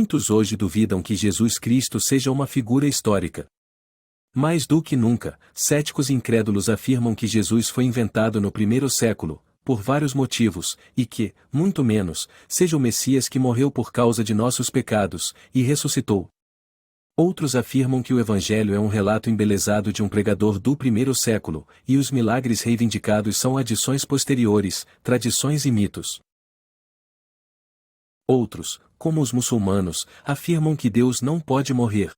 Muitos hoje duvidam que Jesus Cristo seja uma figura histórica. Mais do que nunca, céticos incrédulos afirmam que Jesus foi inventado no primeiro século, por vários motivos, e que, muito menos, seja o Messias que morreu por causa de nossos pecados, e ressuscitou. Outros afirmam que o Evangelho é um relato embelezado de um pregador do primeiro século, e os milagres reivindicados são adições posteriores, tradições e mitos. Outros, como os muçulmanos, afirmam que Deus não pode morrer.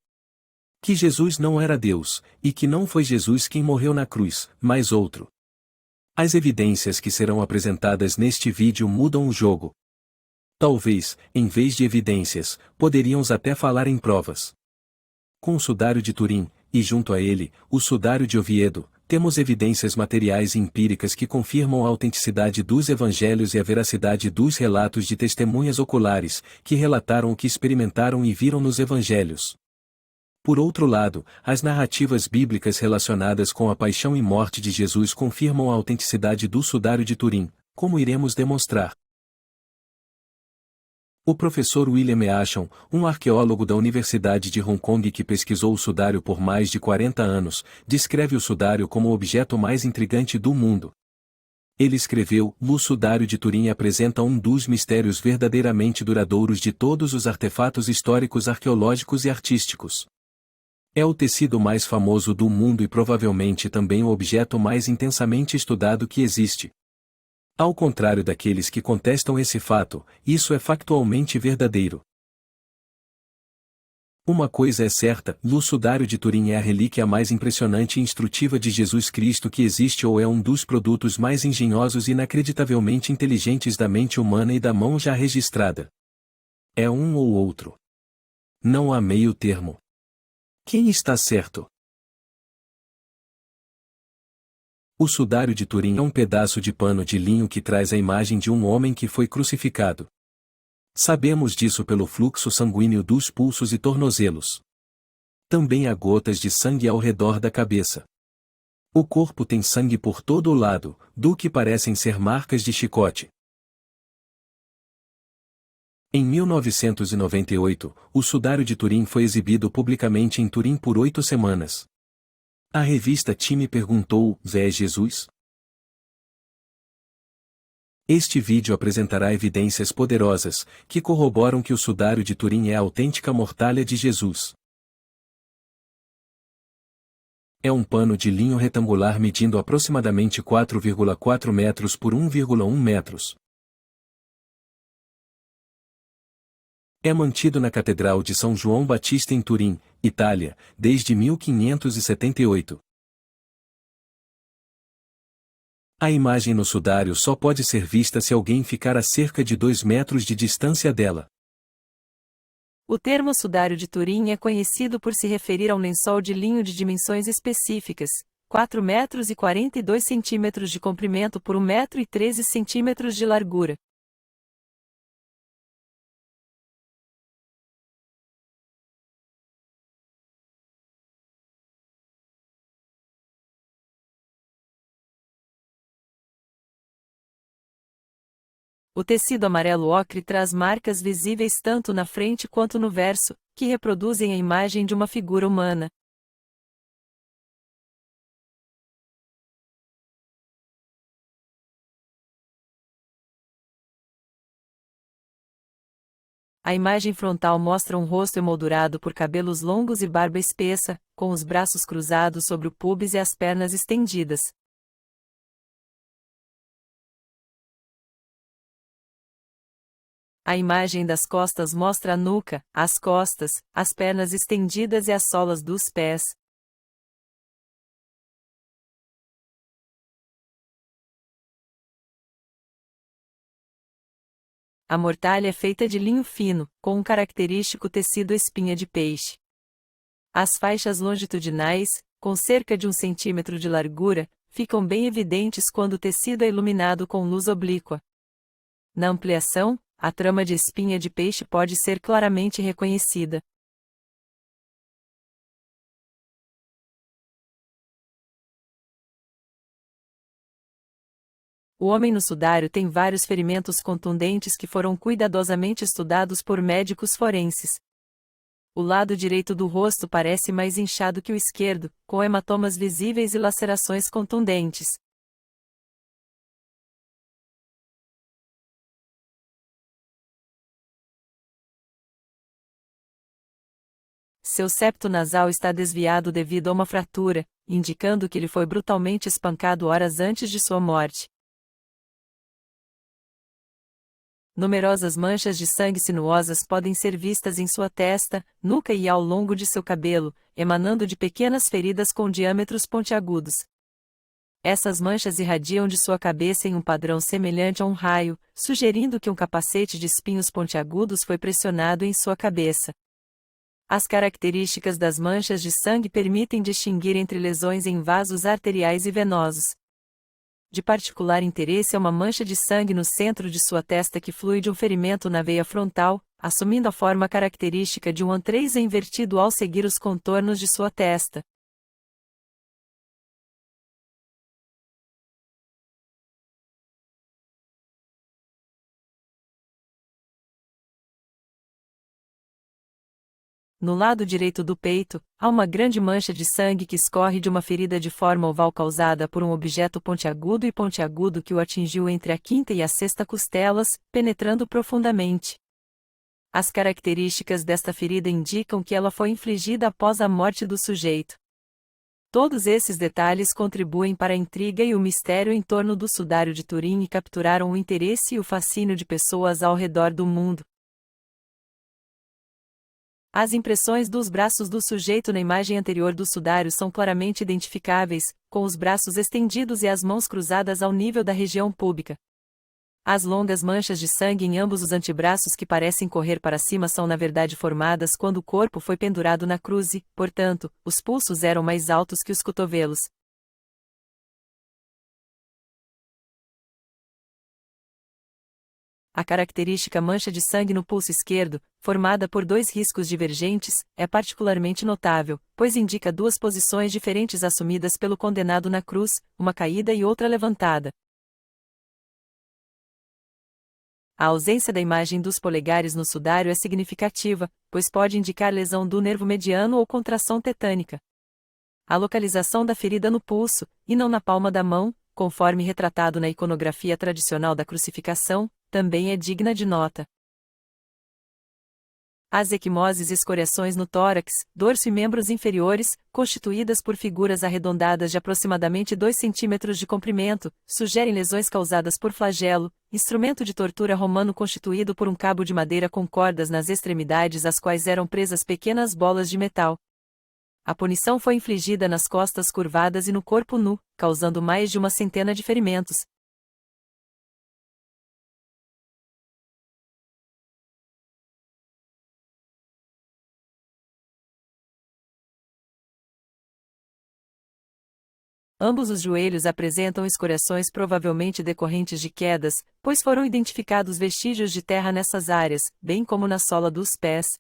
Que Jesus não era Deus, e que não foi Jesus quem morreu na cruz, mas outro. As evidências que serão apresentadas neste vídeo mudam o jogo. Talvez, em vez de evidências, poderíamos até falar em provas. Com o Sudário de Turim, e junto a ele, o Sudário de Oviedo, temos evidências materiais e empíricas que confirmam a autenticidade dos evangelhos e a veracidade dos relatos de testemunhas oculares, que relataram o que experimentaram e viram nos evangelhos. Por outro lado, as narrativas bíblicas relacionadas com a paixão e morte de Jesus confirmam a autenticidade do Sudário de Turim, como iremos demonstrar. O professor William Ashon, um arqueólogo da Universidade de Hong Kong que pesquisou o Sudário por mais de 40 anos, descreve o Sudário como o objeto mais intrigante do mundo. Ele escreveu: "O Sudário de Turim apresenta um dos mistérios verdadeiramente duradouros de todos os artefatos históricos, arqueológicos e artísticos. É o tecido mais famoso do mundo e provavelmente também o objeto mais intensamente estudado que existe. Ao contrário daqueles que contestam esse fato, isso é factualmente verdadeiro. Uma coisa é certa, o Sudário de Turim é a relíquia mais impressionante e instrutiva de Jesus Cristo que existe ou é um dos produtos mais engenhosos e inacreditavelmente inteligentes da mente humana e da mão já registrada. É um ou outro. Não há meio termo. Quem está certo? O Sudário de Turim é um pedaço de pano de linho que traz a imagem de um homem que foi crucificado. Sabemos disso pelo fluxo sanguíneo dos pulsos e tornozelos. Também há gotas de sangue ao redor da cabeça. O corpo tem sangue por todo o lado, do que parecem ser marcas de chicote. Em 1998, o Sudário de Turim foi exibido publicamente em Turim por 8 semanas. A revista Time perguntou: "É Jesus?" Este vídeo apresentará evidências poderosas, que corroboram que o Sudário de Turim é a autêntica mortalha de Jesus. É um pano de linho retangular medindo aproximadamente 4,4 metros por 1,1 metros. É mantido na Catedral de São João Batista em Turim, Itália, desde 1578. A imagem no sudário só pode ser vista se alguém ficar a cerca de 2 metros de distância dela. O termo Sudário de Turim é conhecido por se referir a um lençol de linho de dimensões específicas, 4 metros e 42 centímetros de comprimento por 1 metro e 13 centímetros de largura. O tecido amarelo ocre traz marcas visíveis tanto na frente quanto no verso, que reproduzem a imagem de uma figura humana. A imagem frontal mostra um rosto emoldurado por cabelos longos e barba espessa, com os braços cruzados sobre o pubis e as pernas estendidas. A imagem das costas mostra a nuca, as costas, as pernas estendidas e as solas dos pés. A mortalha é feita de linho fino, com um característico tecido espinha de peixe. As faixas longitudinais, com cerca de 1 centímetro de largura, ficam bem evidentes quando o tecido é iluminado com luz oblíqua. Na ampliação, a trama de espinha de peixe pode ser claramente reconhecida. O homem no sudário tem vários ferimentos contundentes que foram cuidadosamente estudados por médicos forenses. O lado direito do rosto parece mais inchado que o esquerdo, com hematomas visíveis e lacerações contundentes. Seu septo nasal está desviado devido a uma fratura, indicando que ele foi brutalmente espancado horas antes de sua morte. Numerosas manchas de sangue sinuosas podem ser vistas em sua testa, nuca e ao longo de seu cabelo, emanando de pequenas feridas com diâmetros pontiagudos. Essas manchas irradiam de sua cabeça em um padrão semelhante a um raio, sugerindo que um capacete de espinhos pontiagudos foi pressionado em sua cabeça. As características das manchas de sangue permitem distinguir entre lesões em vasos arteriais e venosos. De particular interesse é uma mancha de sangue no centro de sua testa que flui de um ferimento na veia frontal, assumindo a forma característica de um antreizo invertido ao seguir os contornos de sua testa. No lado direito do peito, há uma grande mancha de sangue que escorre de uma ferida de forma oval causada por um objeto pontiagudo que o atingiu entre a quinta e a sexta costelas, penetrando profundamente. As características desta ferida indicam que ela foi infligida após a morte do sujeito. Todos esses detalhes contribuem para a intriga e o mistério em torno do sudário de Turim e capturaram o interesse e o fascínio de pessoas ao redor do mundo. As impressões dos braços do sujeito na imagem anterior do sudário são claramente identificáveis, com os braços estendidos e as mãos cruzadas ao nível da região púbica. As longas manchas de sangue em ambos os antebraços que parecem correr para cima são na verdade formadas quando o corpo foi pendurado na cruz e, portanto, os pulsos eram mais altos que os cotovelos. A característica mancha de sangue no pulso esquerdo, formada por dois riscos divergentes, é particularmente notável, pois indica duas posições diferentes assumidas pelo condenado na cruz, uma caída e outra levantada. A ausência da imagem dos polegares no sudário é significativa, pois pode indicar lesão do nervo mediano ou contração tetânica. A localização da ferida no pulso, e não na palma da mão, conforme retratado na iconografia tradicional da crucificação, também é digna de nota. As equimoses e escoriações no tórax, dorso e membros inferiores, constituídas por figuras arredondadas de aproximadamente 2 cm de comprimento, sugerem lesões causadas por flagelo, instrumento de tortura romano constituído por um cabo de madeira com cordas nas extremidades às quais eram presas pequenas bolas de metal. A punição foi infligida nas costas curvadas e no corpo nu, causando mais de uma centena de ferimentos. Ambos os joelhos apresentam escoriações provavelmente decorrentes de quedas, pois foram identificados vestígios de terra nessas áreas, bem como na sola dos pés.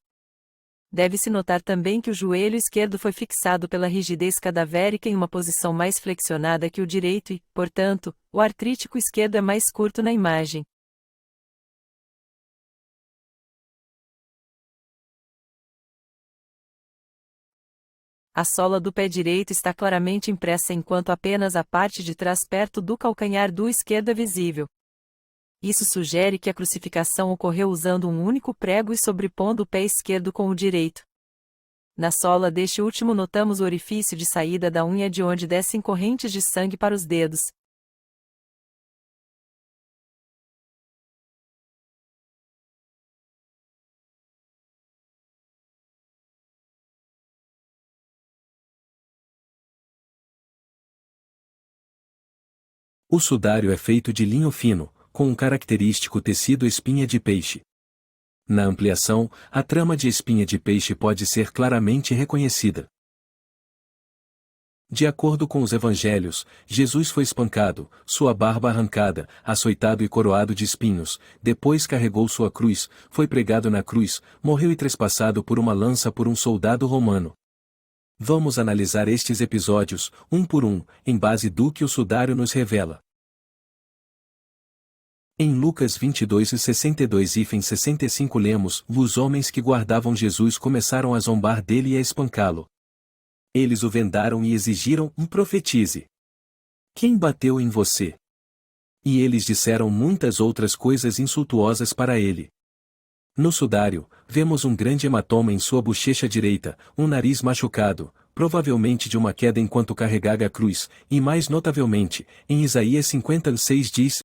Deve-se notar também que o joelho esquerdo foi fixado pela rigidez cadavérica em uma posição mais flexionada que o direito e, portanto, o artrítico esquerdo é mais curto na imagem. A sola do pé direito está claramente impressa enquanto apenas a parte de trás perto do calcanhar do esquerdo é visível. Isso sugere que a crucificação ocorreu usando um único prego e sobrepondo o pé esquerdo com o direito. Na sola deste último notamos o orifício de saída da unha de onde descem correntes de sangue para os dedos. O sudário é feito de linho fino, com um característico tecido espinha de peixe. Na ampliação, a trama de espinha de peixe pode ser claramente reconhecida. De acordo com os evangelhos, Jesus foi espancado, sua barba arrancada, açoitado e coroado de espinhos, depois carregou sua cruz, foi pregado na cruz, morreu e trespassado por uma lança por um soldado romano. Vamos analisar estes episódios, um por um, em base do que o sudário nos revela. Em Lucas 22:62-65 lemos: Os homens que guardavam Jesus começaram a zombar dele e a espancá-lo. Eles o vendaram e exigiram: profetize. Quem bateu em você? E eles disseram muitas outras coisas insultuosas para ele. No sudário, vemos um grande hematoma em sua bochecha direita, um nariz machucado, provavelmente de uma queda enquanto carregava a cruz, e mais notavelmente, em Isaías 56 diz: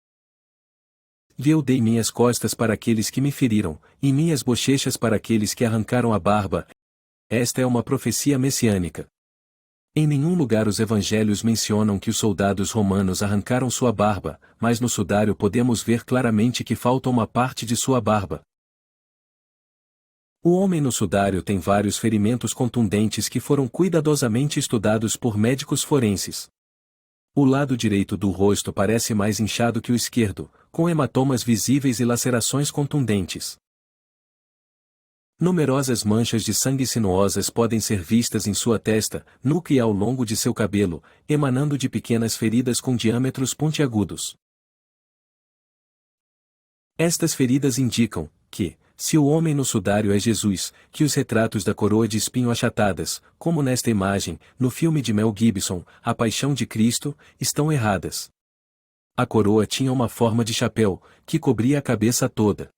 Eu dei minhas costas para aqueles que me feriram, e minhas bochechas para aqueles que arrancaram a barba. Esta é uma profecia messiânica. Em nenhum lugar os evangelhos mencionam que os soldados romanos arrancaram sua barba, mas no sudário podemos ver claramente que falta uma parte de sua barba. O homem no sudário tem vários ferimentos contundentes que foram cuidadosamente estudados por médicos forenses. O lado direito do rosto parece mais inchado que o esquerdo, com hematomas visíveis e lacerações contundentes. Numerosas manchas de sangue sinuosas podem ser vistas em sua testa, nuca e ao longo de seu cabelo, emanando de pequenas feridas com diâmetros pontiagudos. Estas feridas indicam que, se o homem no sudário é Jesus, que os retratos da coroa de espinho achatadas, como nesta imagem, no filme de Mel Gibson, A Paixão de Cristo, estão erradas. A coroa tinha uma forma de chapéu, que cobria a cabeça toda.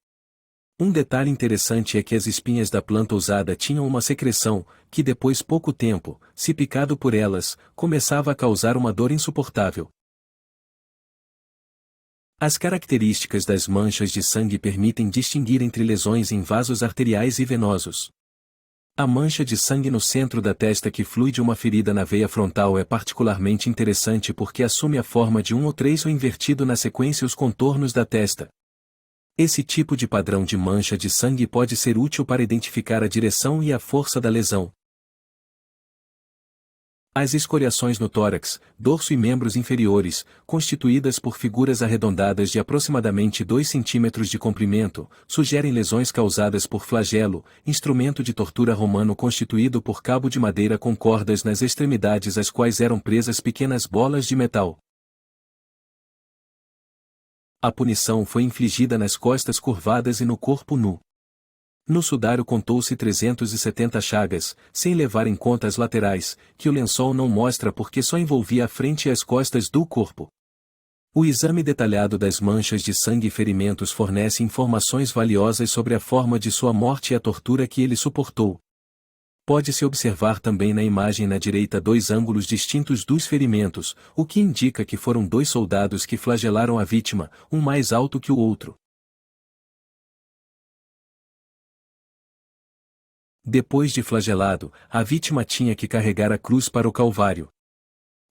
Um detalhe interessante é que as espinhas da planta usada tinham uma secreção, que depois pouco tempo, se picado por elas, começava a causar uma dor insuportável. As características das manchas de sangue permitem distinguir entre lesões em vasos arteriais e venosos. A mancha de sangue no centro da testa que flui de uma ferida na veia frontal é particularmente interessante porque assume a forma de um ou invertido na sequência os contornos da testa. Esse tipo de padrão de mancha de sangue pode ser útil para identificar a direção e a força da lesão. As escoriações no tórax, dorso e membros inferiores, constituídas por figuras arredondadas de aproximadamente 2 cm de comprimento, sugerem lesões causadas por flagelo, instrumento de tortura romano constituído por cabo de madeira com cordas nas extremidades às quais eram presas pequenas bolas de metal. A punição foi infligida nas costas curvadas e no corpo nu. No sudário contou-se 370 chagas, sem levar em conta as laterais, que o lençol não mostra porque só envolvia a frente e as costas do corpo. O exame detalhado das manchas de sangue e ferimentos fornece informações valiosas sobre a forma de sua morte e a tortura que ele suportou. Pode-se observar também na imagem na direita 2 ângulos distintos dos ferimentos, o que indica que foram 2 soldados que flagelaram a vítima, um mais alto que o outro. Depois de flagelado, a vítima tinha que carregar a cruz para o Calvário.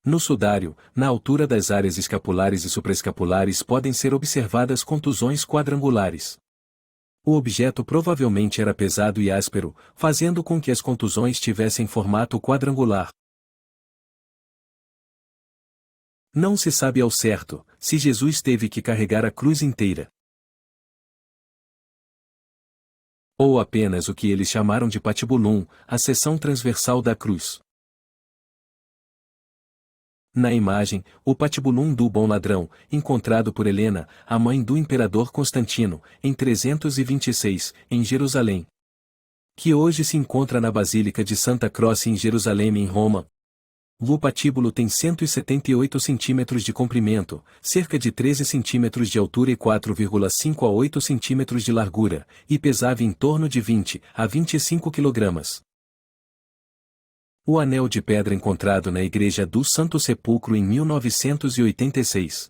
No sudário, na altura das áreas escapulares e supraescapulares podem ser observadas contusões quadrangulares. O objeto provavelmente era pesado e áspero, fazendo com que as contusões tivessem formato quadrangular. Não se sabe ao certo se Jesus teve que carregar a cruz inteira, ou apenas o que eles chamaram de patibulum, a seção transversal da cruz. Na imagem, o patibulum do bom ladrão, encontrado por Helena, a mãe do imperador Constantino, em 326, em Jerusalém, que hoje se encontra na Basílica de Santa Croce em Jerusalém em Roma. O patíbulo tem 178 cm de comprimento, cerca de 13 cm de altura e 4,5 a 8 cm de largura, e pesava em torno de 20 a 25 kg. O anel de pedra encontrado na Igreja do Santo Sepulcro em 1986.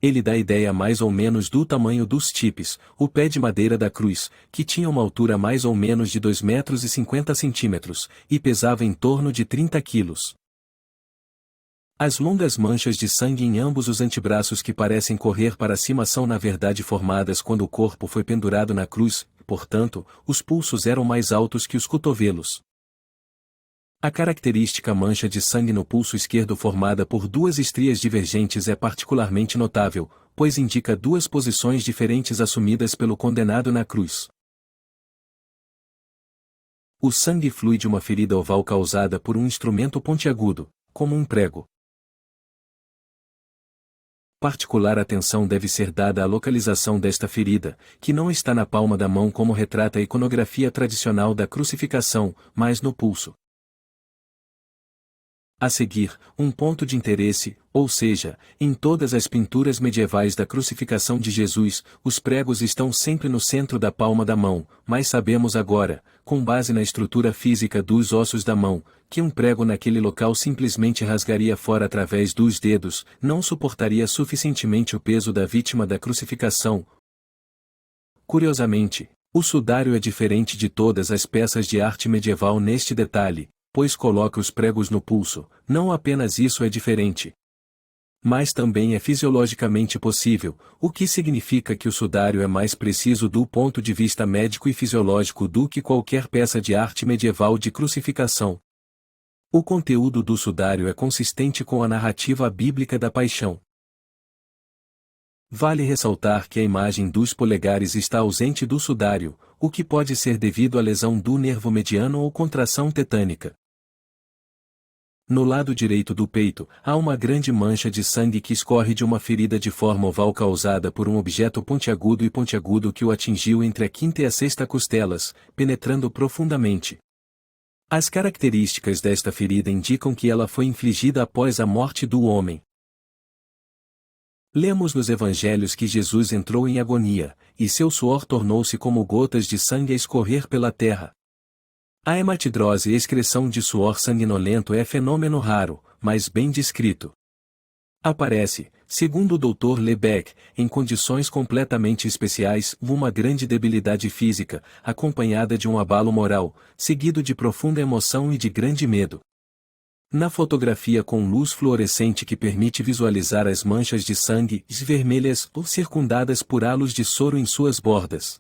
Ele dá ideia mais ou menos do tamanho dos tipes, o pé de madeira da cruz, que tinha uma altura mais ou menos de 2,50 m, e pesava em torno de 30 kg. As longas manchas de sangue em ambos os antebraços que parecem correr para cima são na verdade formadas quando o corpo foi pendurado na cruz, portanto, os pulsos eram mais altos que os cotovelos. A característica mancha de sangue no pulso esquerdo formada por 2 estrias divergentes é particularmente notável, pois indica 2 posições diferentes assumidas pelo condenado na cruz. O sangue flui de uma ferida oval causada por um instrumento pontiagudo, como um prego. Particular atenção deve ser dada à localização desta ferida, que não está na palma da mão como retrata a iconografia tradicional da crucificação, mas no pulso. A seguir, um ponto de interesse, ou seja, em todas as pinturas medievais da crucificação de Jesus, os pregos estão sempre no centro da palma da mão, mas sabemos agora, com base na estrutura física dos ossos da mão, que um prego naquele local simplesmente rasgaria fora através dos dedos, não suportaria suficientemente o peso da vítima da crucificação. Curiosamente, o sudário é diferente de todas as peças de arte medieval neste detalhe, pois coloca os pregos no pulso. Não apenas isso é diferente, mas também é fisiologicamente possível, o que significa que o sudário é mais preciso do ponto de vista médico e fisiológico do que qualquer peça de arte medieval de crucificação. O conteúdo do sudário é consistente com a narrativa bíblica da paixão. Vale ressaltar que a imagem dos polegares está ausente do sudário, o que pode ser devido à lesão do nervo mediano ou contração tetânica. No lado direito do peito, há uma grande mancha de sangue que escorre de uma ferida de forma oval causada por um objeto pontiagudo que o atingiu entre a quinta e a sexta costelas, penetrando profundamente. As características desta ferida indicam que ela foi infligida após a morte do homem. Lemos nos evangelhos que Jesus entrou em agonia, e seu suor tornou-se como gotas de sangue a escorrer pela terra. A hematidrose, excreção de suor sanguinolento, é fenômeno raro, mas bem descrito. Aparece, segundo o Dr. Lebec, em condições completamente especiais, uma grande debilidade física, acompanhada de um abalo moral, seguido de profunda emoção e de grande medo. Na fotografia com luz fluorescente que permite visualizar as manchas de sangue vermelhas ou circundadas por halos de soro em suas bordas.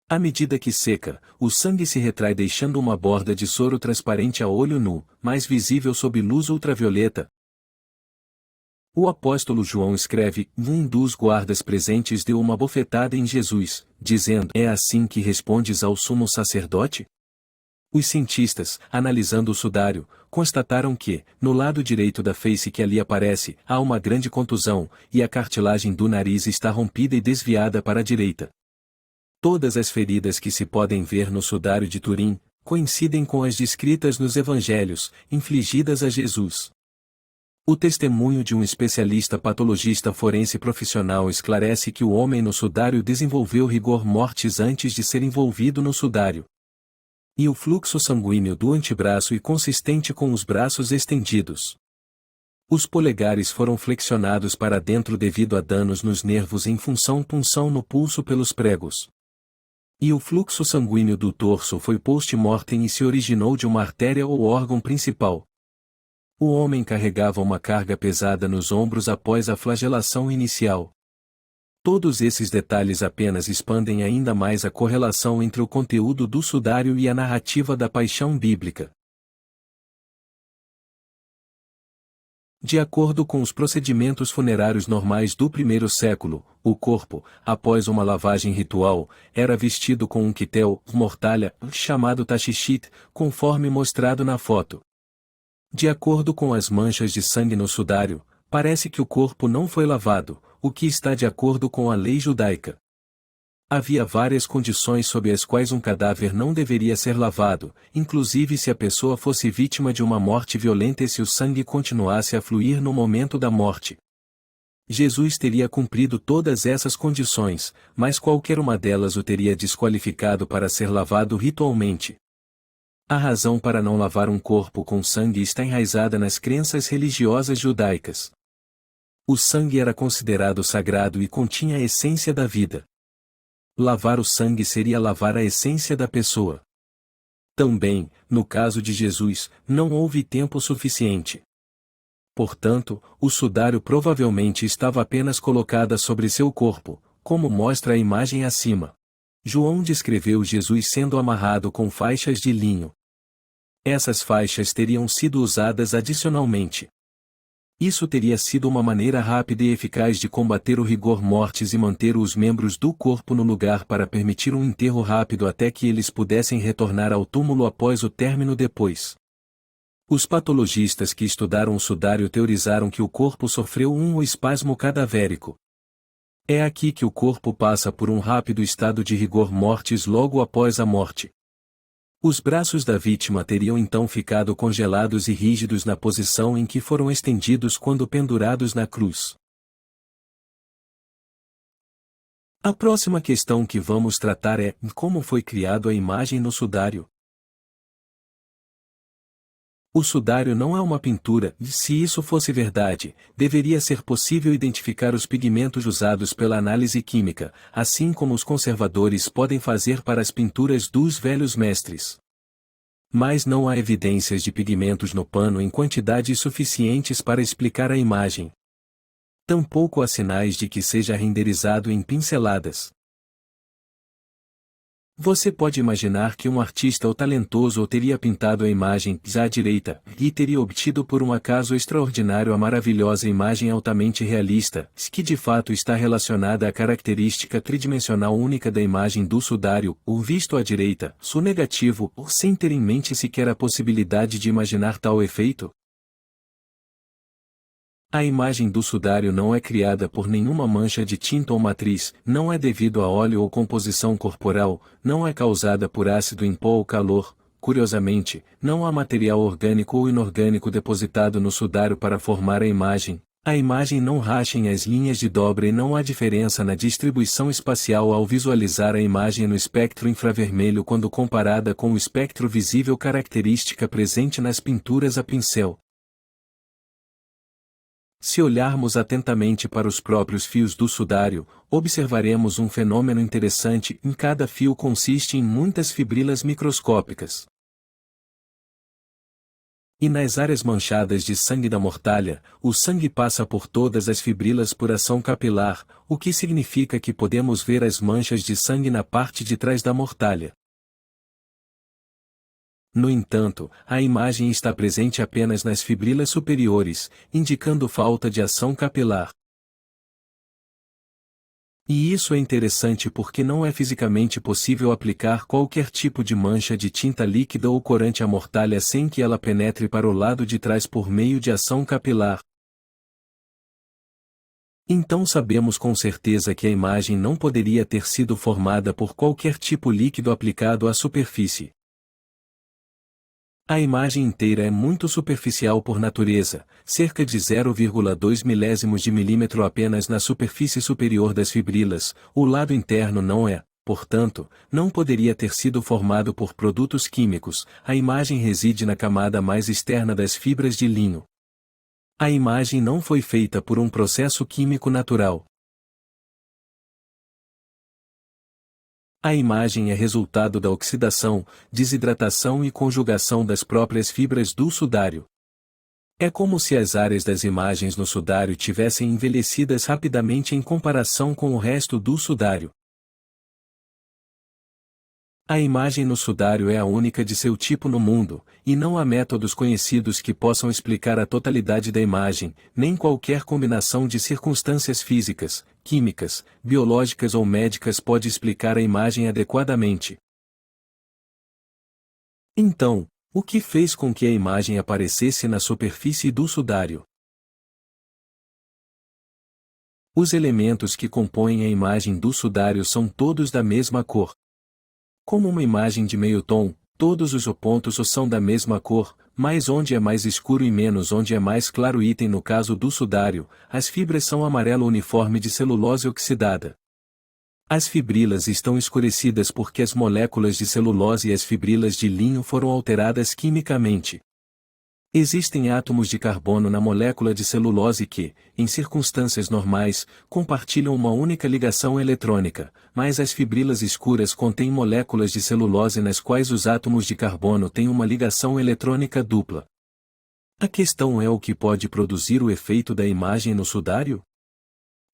À medida que seca, o sangue se retrai deixando uma borda de soro transparente a olho nu, mais visível sob luz ultravioleta. O apóstolo João escreve: um dos guardas presentes deu uma bofetada em Jesus, dizendo: é assim que respondes ao sumo sacerdote? Os cientistas, analisando o sudário, constataram que, no lado direito da face que ali aparece, há uma grande contusão, e a cartilagem do nariz está rompida e desviada para a direita. Todas as feridas que se podem ver no sudário de Turim, coincidem com as descritas nos evangelhos, infligidas a Jesus. O testemunho de um especialista patologista forense profissional esclarece que o homem no sudário desenvolveu rigor mortis antes de ser envolvido no sudário. E o fluxo sanguíneo do antebraço e consistente com os braços estendidos. Os polegares foram flexionados para dentro devido a danos nos nervos em função punção no pulso pelos pregos. E o fluxo sanguíneo do torso foi post-mortem e se originou de uma artéria ou órgão principal. O homem carregava uma carga pesada nos ombros após a flagelação inicial. Todos esses detalhes apenas expandem ainda mais a correlação entre o conteúdo do sudário e a narrativa da paixão bíblica. De acordo com os procedimentos funerários normais do primeiro século, o corpo, após uma lavagem ritual, era vestido com um quitel, mortalha, chamado tachishit, conforme mostrado na foto. De acordo com as manchas de sangue no sudário, parece que o corpo não foi lavado, o que está de acordo com a lei judaica. Havia várias condições sob as quais um cadáver não deveria ser lavado, inclusive se a pessoa fosse vítima de uma morte violenta e se o sangue continuasse a fluir no momento da morte. Jesus teria cumprido todas essas condições, mas qualquer uma delas o teria desqualificado para ser lavado ritualmente. A razão para não lavar um corpo com sangue está enraizada nas crenças religiosas judaicas. O sangue era considerado sagrado e continha a essência da vida. Lavar o sangue seria lavar a essência da pessoa. Também, no caso de Jesus, não houve tempo suficiente. Portanto, o sudário provavelmente estava apenas colocada sobre seu corpo, como mostra a imagem acima. João descreveu Jesus sendo amarrado com faixas de linho. Essas faixas teriam sido usadas adicionalmente. Isso teria sido uma maneira rápida e eficaz de combater o rigor mortis e manter os membros do corpo no lugar para permitir um enterro rápido até que eles pudessem retornar ao túmulo após o término depois. Os patologistas que estudaram o sudário teorizaram que o corpo sofreu um espasmo cadavérico. É aqui que o corpo passa por um rápido estado de rigor mortis logo após a morte. Os braços da vítima teriam então ficado congelados e rígidos na posição em que foram estendidos quando pendurados na cruz. A próxima questão que vamos tratar é: como foi criado a imagem no sudário? O sudário não é uma pintura, e se isso fosse verdade, deveria ser possível identificar os pigmentos usados pela análise química, assim como os conservadores podem fazer para as pinturas dos velhos mestres. Mas não há evidências de pigmentos no pano em quantidades suficientes para explicar a imagem. Tampouco há sinais de que seja renderizado em pinceladas. Você pode imaginar que um artista ou talentoso teria pintado a imagem já à direita, e teria obtido por um acaso extraordinário a maravilhosa imagem altamente realista, que de fato está relacionada à característica tridimensional única da imagem do sudário, o visto à direita, su negativo, ou sem ter em mente sequer a possibilidade de imaginar tal efeito? A imagem do sudário não é criada por nenhuma mancha de tinta ou matriz, não é devido a óleo ou composição corporal, não é causada por ácido em pó ou calor. Curiosamente, não há material orgânico ou inorgânico depositado no sudário para formar a imagem. A imagem não racha em as linhas de dobra e não há diferença na distribuição espacial ao visualizar a imagem no espectro infravermelho quando comparada com o espectro visível característica presente nas pinturas a pincel. Se olharmos atentamente para os próprios fios do sudário, observaremos um fenômeno interessante: em cada fio consiste em muitas fibrilas microscópicas. E nas áreas manchadas de sangue da mortalha, o sangue passa por todas as fibrilas por ação capilar, o que significa que podemos ver as manchas de sangue na parte de trás da mortalha. No entanto, a imagem está presente apenas nas fibrilas superiores, indicando falta de ação capilar. E isso é interessante porque não é fisicamente possível aplicar qualquer tipo de mancha de tinta líquida ou corante à mortalha sem que ela penetre para o lado de trás por meio de ação capilar. Então sabemos com certeza que a imagem não poderia ter sido formada por qualquer tipo líquido aplicado à superfície. A imagem inteira é muito superficial por natureza, cerca de 0,2 milésimos de milímetro apenas na superfície superior das fibrilas. O lado interno não é, portanto, não poderia ter sido formado por produtos químicos. A imagem reside na camada mais externa das fibras de linho. A imagem não foi feita por um processo químico natural. A imagem é resultado da oxidação, desidratação e conjugação das próprias fibras do sudário. É como se as áreas das imagens no sudário tivessem envelhecidas rapidamente em comparação com o resto do sudário. A imagem no sudário é a única de seu tipo no mundo, e não há métodos conhecidos que possam explicar a totalidade da imagem, nem qualquer combinação de circunstâncias físicas, químicas, biológicas ou médicas pode explicar a imagem adequadamente. Então, o que fez com que a imagem aparecesse na superfície do sudário? Os elementos que compõem a imagem do sudário são todos da mesma cor. Como uma imagem de meio tom, todos os pontos são da mesma cor, mais onde é mais escuro e menos onde é mais claro. Item no caso do sudário, as fibras são amarelo uniforme de celulose oxidada. As fibrilas estão escurecidas porque as moléculas de celulose e as fibrilas de linho foram alteradas quimicamente. Existem átomos de carbono na molécula de celulose que, em circunstâncias normais, compartilham uma única ligação eletrônica, mas as fibrilas escuras contêm moléculas de celulose nas quais os átomos de carbono têm uma ligação eletrônica dupla. A questão é o que pode produzir o efeito da imagem no sudário?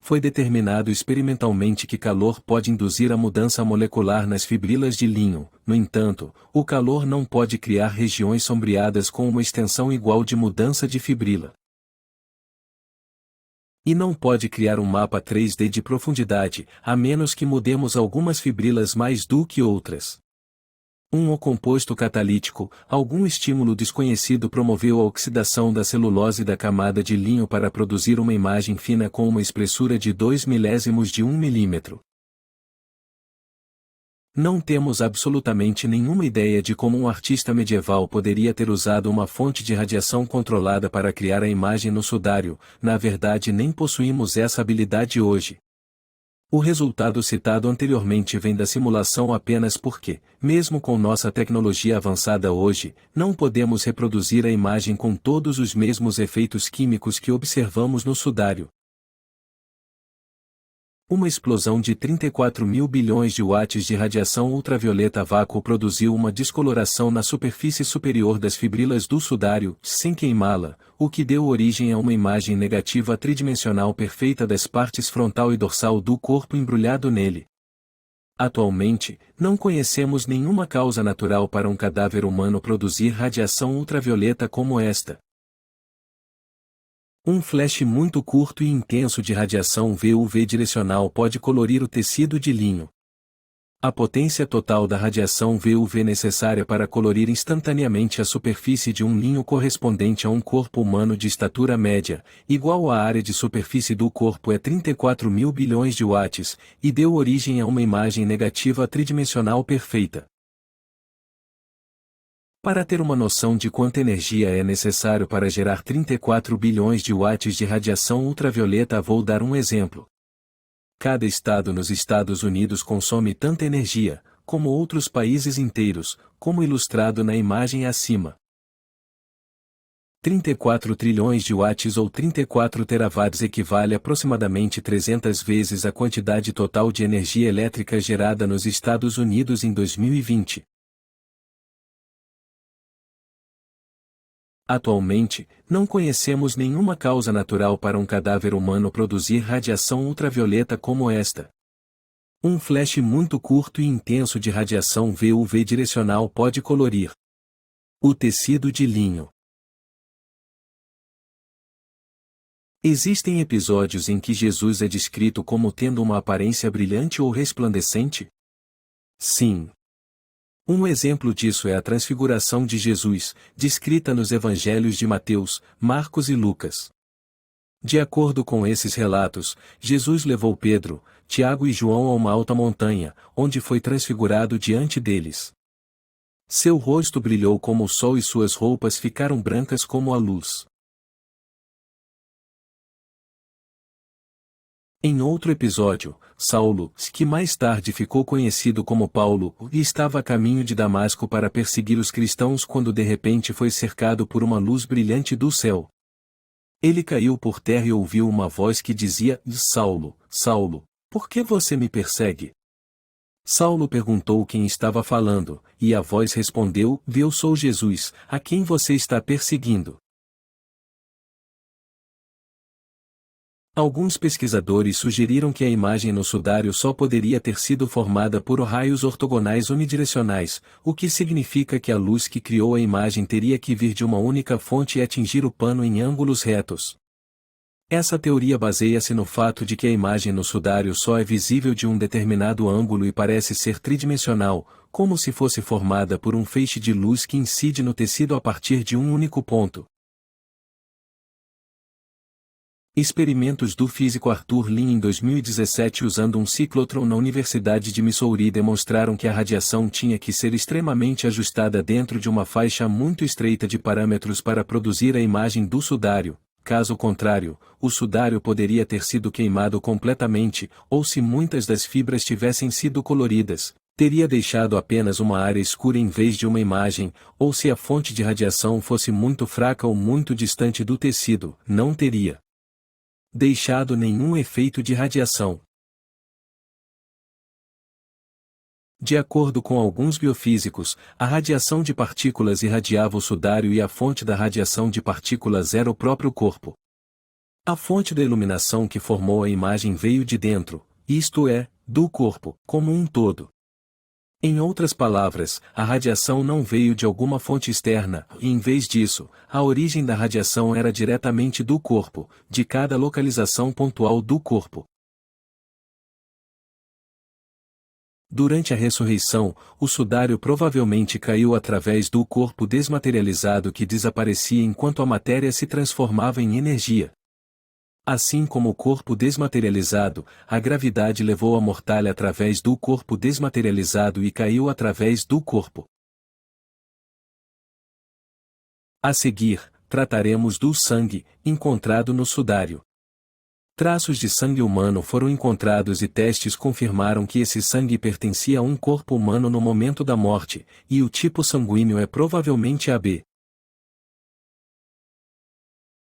Foi determinado experimentalmente que calor pode induzir a mudança molecular nas fibrilas de linho. No entanto, o calor não pode criar regiões sombreadas com uma extensão igual de mudança de fibrila. E não pode criar um mapa 3D de profundidade, a menos que mudemos algumas fibrilas mais do que outras. O composto catalítico, algum estímulo desconhecido promoveu a oxidação da celulose da camada de linho para produzir uma imagem fina com uma espessura de 2 milésimos de 1 milímetro. Não temos absolutamente nenhuma ideia de como um artista medieval poderia ter usado uma fonte de radiação controlada para criar a imagem no sudário, na verdade nem possuímos essa habilidade hoje. O resultado citado anteriormente vem da simulação apenas porque, mesmo com nossa tecnologia avançada hoje, não podemos reproduzir a imagem com todos os mesmos efeitos químicos que observamos no sudário. Uma explosão de 34 mil bilhões de watts de radiação ultravioleta a vácuo produziu uma descoloração na superfície superior das fibrilas do sudário, sem queimá-la, o que deu origem a uma imagem negativa tridimensional perfeita das partes frontal e dorsal do corpo embrulhado nele. Atualmente, não conhecemos nenhuma causa natural para um cadáver humano produzir radiação ultravioleta como esta. Um flash muito curto e intenso de radiação VUV direcional pode colorir o tecido de linho. A potência total da radiação VUV necessária para colorir instantaneamente a superfície de um linho correspondente a um corpo humano de estatura média, igual à área de superfície do corpo é 34 mil bilhões de watts, e deu origem a uma imagem negativa tridimensional perfeita. Para ter uma noção de quanta energia é necessário para gerar 34 bilhões de watts de radiação ultravioleta, vou dar um exemplo. Cada estado nos Estados Unidos consome tanta energia, como outros países inteiros, como ilustrado na imagem acima. 34 trilhões de watts ou 34 terawatts equivale a aproximadamente 300 vezes a quantidade total de energia elétrica gerada nos Estados Unidos em 2020. Atualmente, não conhecemos nenhuma causa natural para um cadáver humano produzir radiação ultravioleta como esta. Um flash muito curto e intenso de radiação VUV direcional pode colorir o tecido de linho. Existem episódios em que Jesus é descrito como tendo uma aparência brilhante ou resplandecente? Sim. Um exemplo disso é a transfiguração de Jesus, descrita nos evangelhos de Mateus, Marcos e Lucas. De acordo com esses relatos, Jesus levou Pedro, Tiago e João a uma alta montanha, onde foi transfigurado diante deles. Seu rosto brilhou como o sol e suas roupas ficaram brancas como a luz. Em outro episódio, Saulo, que mais tarde ficou conhecido como Paulo, estava a caminho de Damasco para perseguir os cristãos quando de repente foi cercado por uma luz brilhante do céu. Ele caiu por terra e ouviu uma voz que dizia: Saulo, Saulo, por que você me persegue? Saulo perguntou quem estava falando, e a voz respondeu: Eu sou Jesus, a quem você está perseguindo. Alguns pesquisadores sugeriram que a imagem no sudário só poderia ter sido formada por raios ortogonais unidirecionais, o que significa que a luz que criou a imagem teria que vir de uma única fonte e atingir o pano em ângulos retos. Essa teoria baseia-se no fato de que a imagem no sudário só é visível de um determinado ângulo e parece ser tridimensional, como se fosse formada por um feixe de luz que incide no tecido a partir de um único ponto. Experimentos do físico Arthur Lin em 2017 usando um ciclotron na Universidade de Missouri demonstraram que a radiação tinha que ser extremamente ajustada dentro de uma faixa muito estreita de parâmetros para produzir a imagem do sudário. Caso contrário, o sudário poderia ter sido queimado completamente, ou se muitas das fibras tivessem sido coloridas, teria deixado apenas uma área escura em vez de uma imagem, ou se a fonte de radiação fosse muito fraca ou muito distante do tecido, não teria deixado nenhum efeito de radiação. De acordo com alguns biofísicos, a radiação de partículas irradiava o sudário e a fonte da radiação de partículas era o próprio corpo. A fonte da iluminação que formou a imagem veio de dentro, isto é, do corpo, como um todo. Em outras palavras, a radiação não veio de alguma fonte externa, e em vez disso, a origem da radiação era diretamente do corpo, de cada localização pontual do corpo. Durante a ressurreição, o sudário provavelmente caiu através do corpo desmaterializado que desaparecia enquanto a matéria se transformava em energia. Assim como o corpo desmaterializado, a gravidade levou a mortalha através do corpo desmaterializado e caiu através do corpo. A seguir, trataremos do sangue, encontrado no sudário. Traços de sangue humano foram encontrados e testes confirmaram que esse sangue pertencia a um corpo humano no momento da morte, e o tipo sanguíneo é provavelmente AB.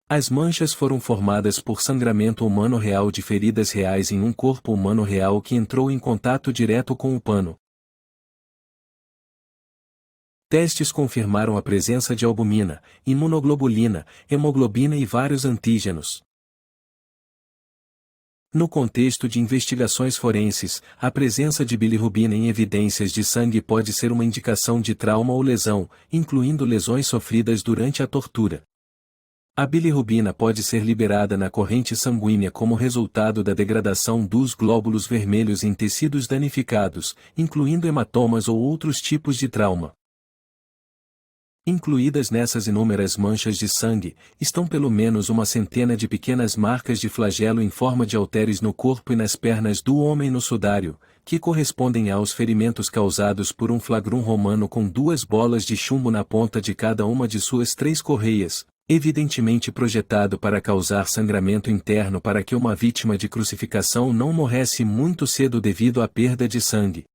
As manchas foram formadas por sangramento humano real de feridas reais em um corpo humano real que entrou em contato direto com o pano. Testes confirmaram a presença de albumina, imunoglobulina, hemoglobina e vários antígenos. No contexto de investigações forenses, a presença de bilirrubina em evidências de sangue pode ser uma indicação de trauma ou lesão, incluindo lesões sofridas durante a tortura. A bilirrubina pode ser liberada na corrente sanguínea como resultado da degradação dos glóbulos vermelhos em tecidos danificados, incluindo hematomas ou outros tipos de trauma. Incluídas nessas inúmeras manchas de sangue, estão pelo menos uma centena de pequenas marcas de flagelo em forma de halteres no corpo e nas pernas do homem no sudário, que correspondem aos ferimentos causados por um flagrum romano com 2 bolas de chumbo na ponta de cada uma de suas 3 correias, evidentemente projetado para causar sangramento interno para que uma vítima de crucificação não morresse muito cedo devido à perda de sangue.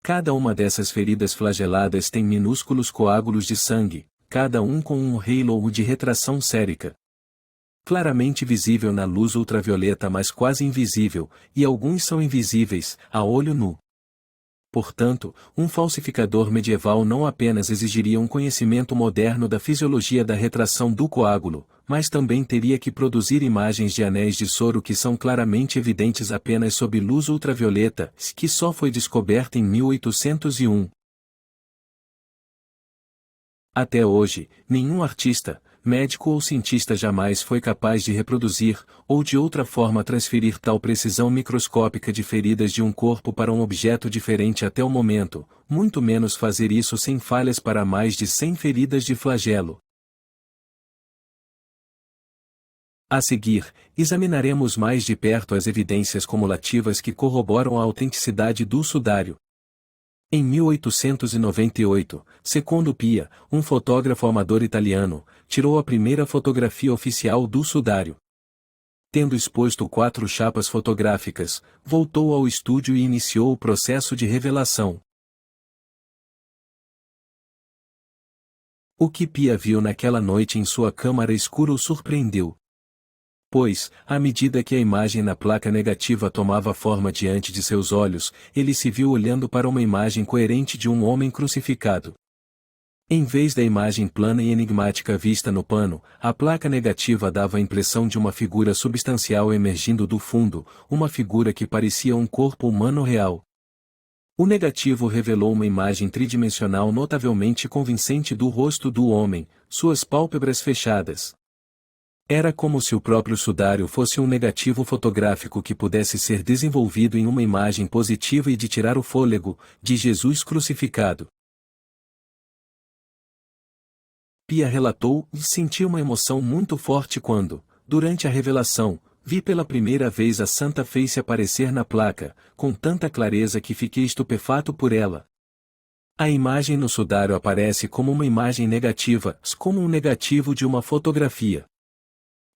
Cada uma dessas feridas flageladas tem minúsculos coágulos de sangue, cada um com um halo de retração sérica. Claramente visível na luz ultravioleta, mas quase invisível, e alguns são invisíveis, a olho nu. Portanto, um falsificador medieval não apenas exigiria um conhecimento moderno da fisiologia da retração do coágulo, mas também teria que produzir imagens de anéis de soro que são claramente evidentes apenas sob luz ultravioleta, que só foi descoberta em 1801. Até hoje, nenhum artista, médico ou cientista jamais foi capaz de reproduzir, ou de outra forma transferir tal precisão microscópica de feridas de um corpo para um objeto diferente até o momento, muito menos fazer isso sem falhas para mais de 100 feridas de flagelo. A seguir, examinaremos mais de perto as evidências cumulativas que corroboram a autenticidade do sudário. Em 1898, Secondo Pia, um fotógrafo amador italiano, tirou a primeira fotografia oficial do sudário. Tendo exposto 4 chapas fotográficas, voltou ao estúdio e iniciou o processo de revelação. O que Pia viu naquela noite em sua câmara escura o surpreendeu. Pois, à medida que a imagem na placa negativa tomava forma diante de seus olhos, ele se viu olhando para uma imagem coerente de um homem crucificado. Em vez da imagem plana e enigmática vista no pano, a placa negativa dava a impressão de uma figura substancial emergindo do fundo, uma figura que parecia um corpo humano real. O negativo revelou uma imagem tridimensional notavelmente convincente do rosto do homem, suas pálpebras fechadas. Era como se o próprio sudário fosse um negativo fotográfico que pudesse ser desenvolvido em uma imagem positiva e de tirar o fôlego, de Jesus crucificado. Pia relatou e sentiu uma emoção muito forte quando, durante a revelação, vi pela primeira vez a Santa Face aparecer na placa, com tanta clareza que fiquei estupefato por ela. A imagem no sudário aparece como uma imagem negativa, como um negativo de uma fotografia.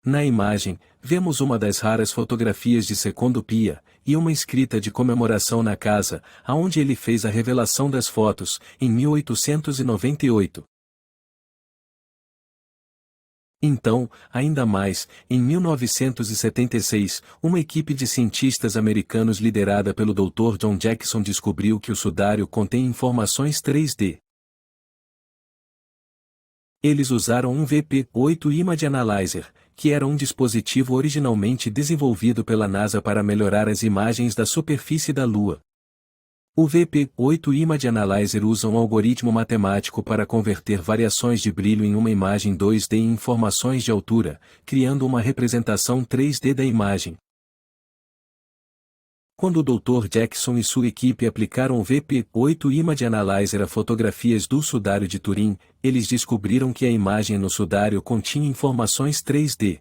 Na imagem, vemos uma das raras fotografias de Secondo Pia, e uma escrita de comemoração na casa, aonde ele fez a revelação das fotos, em 1898. Então, ainda mais, em 1976, uma equipe de cientistas americanos liderada pelo Dr. John Jackson descobriu que o sudário contém informações 3D. Eles usaram um VP-8 Image Analyzer, que era um dispositivo originalmente desenvolvido pela NASA para melhorar as imagens da superfície da Lua. O VP-8 Image Analyzer usa um algoritmo matemático para converter variações de brilho em uma imagem 2D em informações de altura, criando uma representação 3D da imagem. Quando o Dr. Jackson e sua equipe aplicaram o VP-8 Image Analyzer a fotografias do sudário de Turim, eles descobriram que a imagem no sudário continha informações 3D.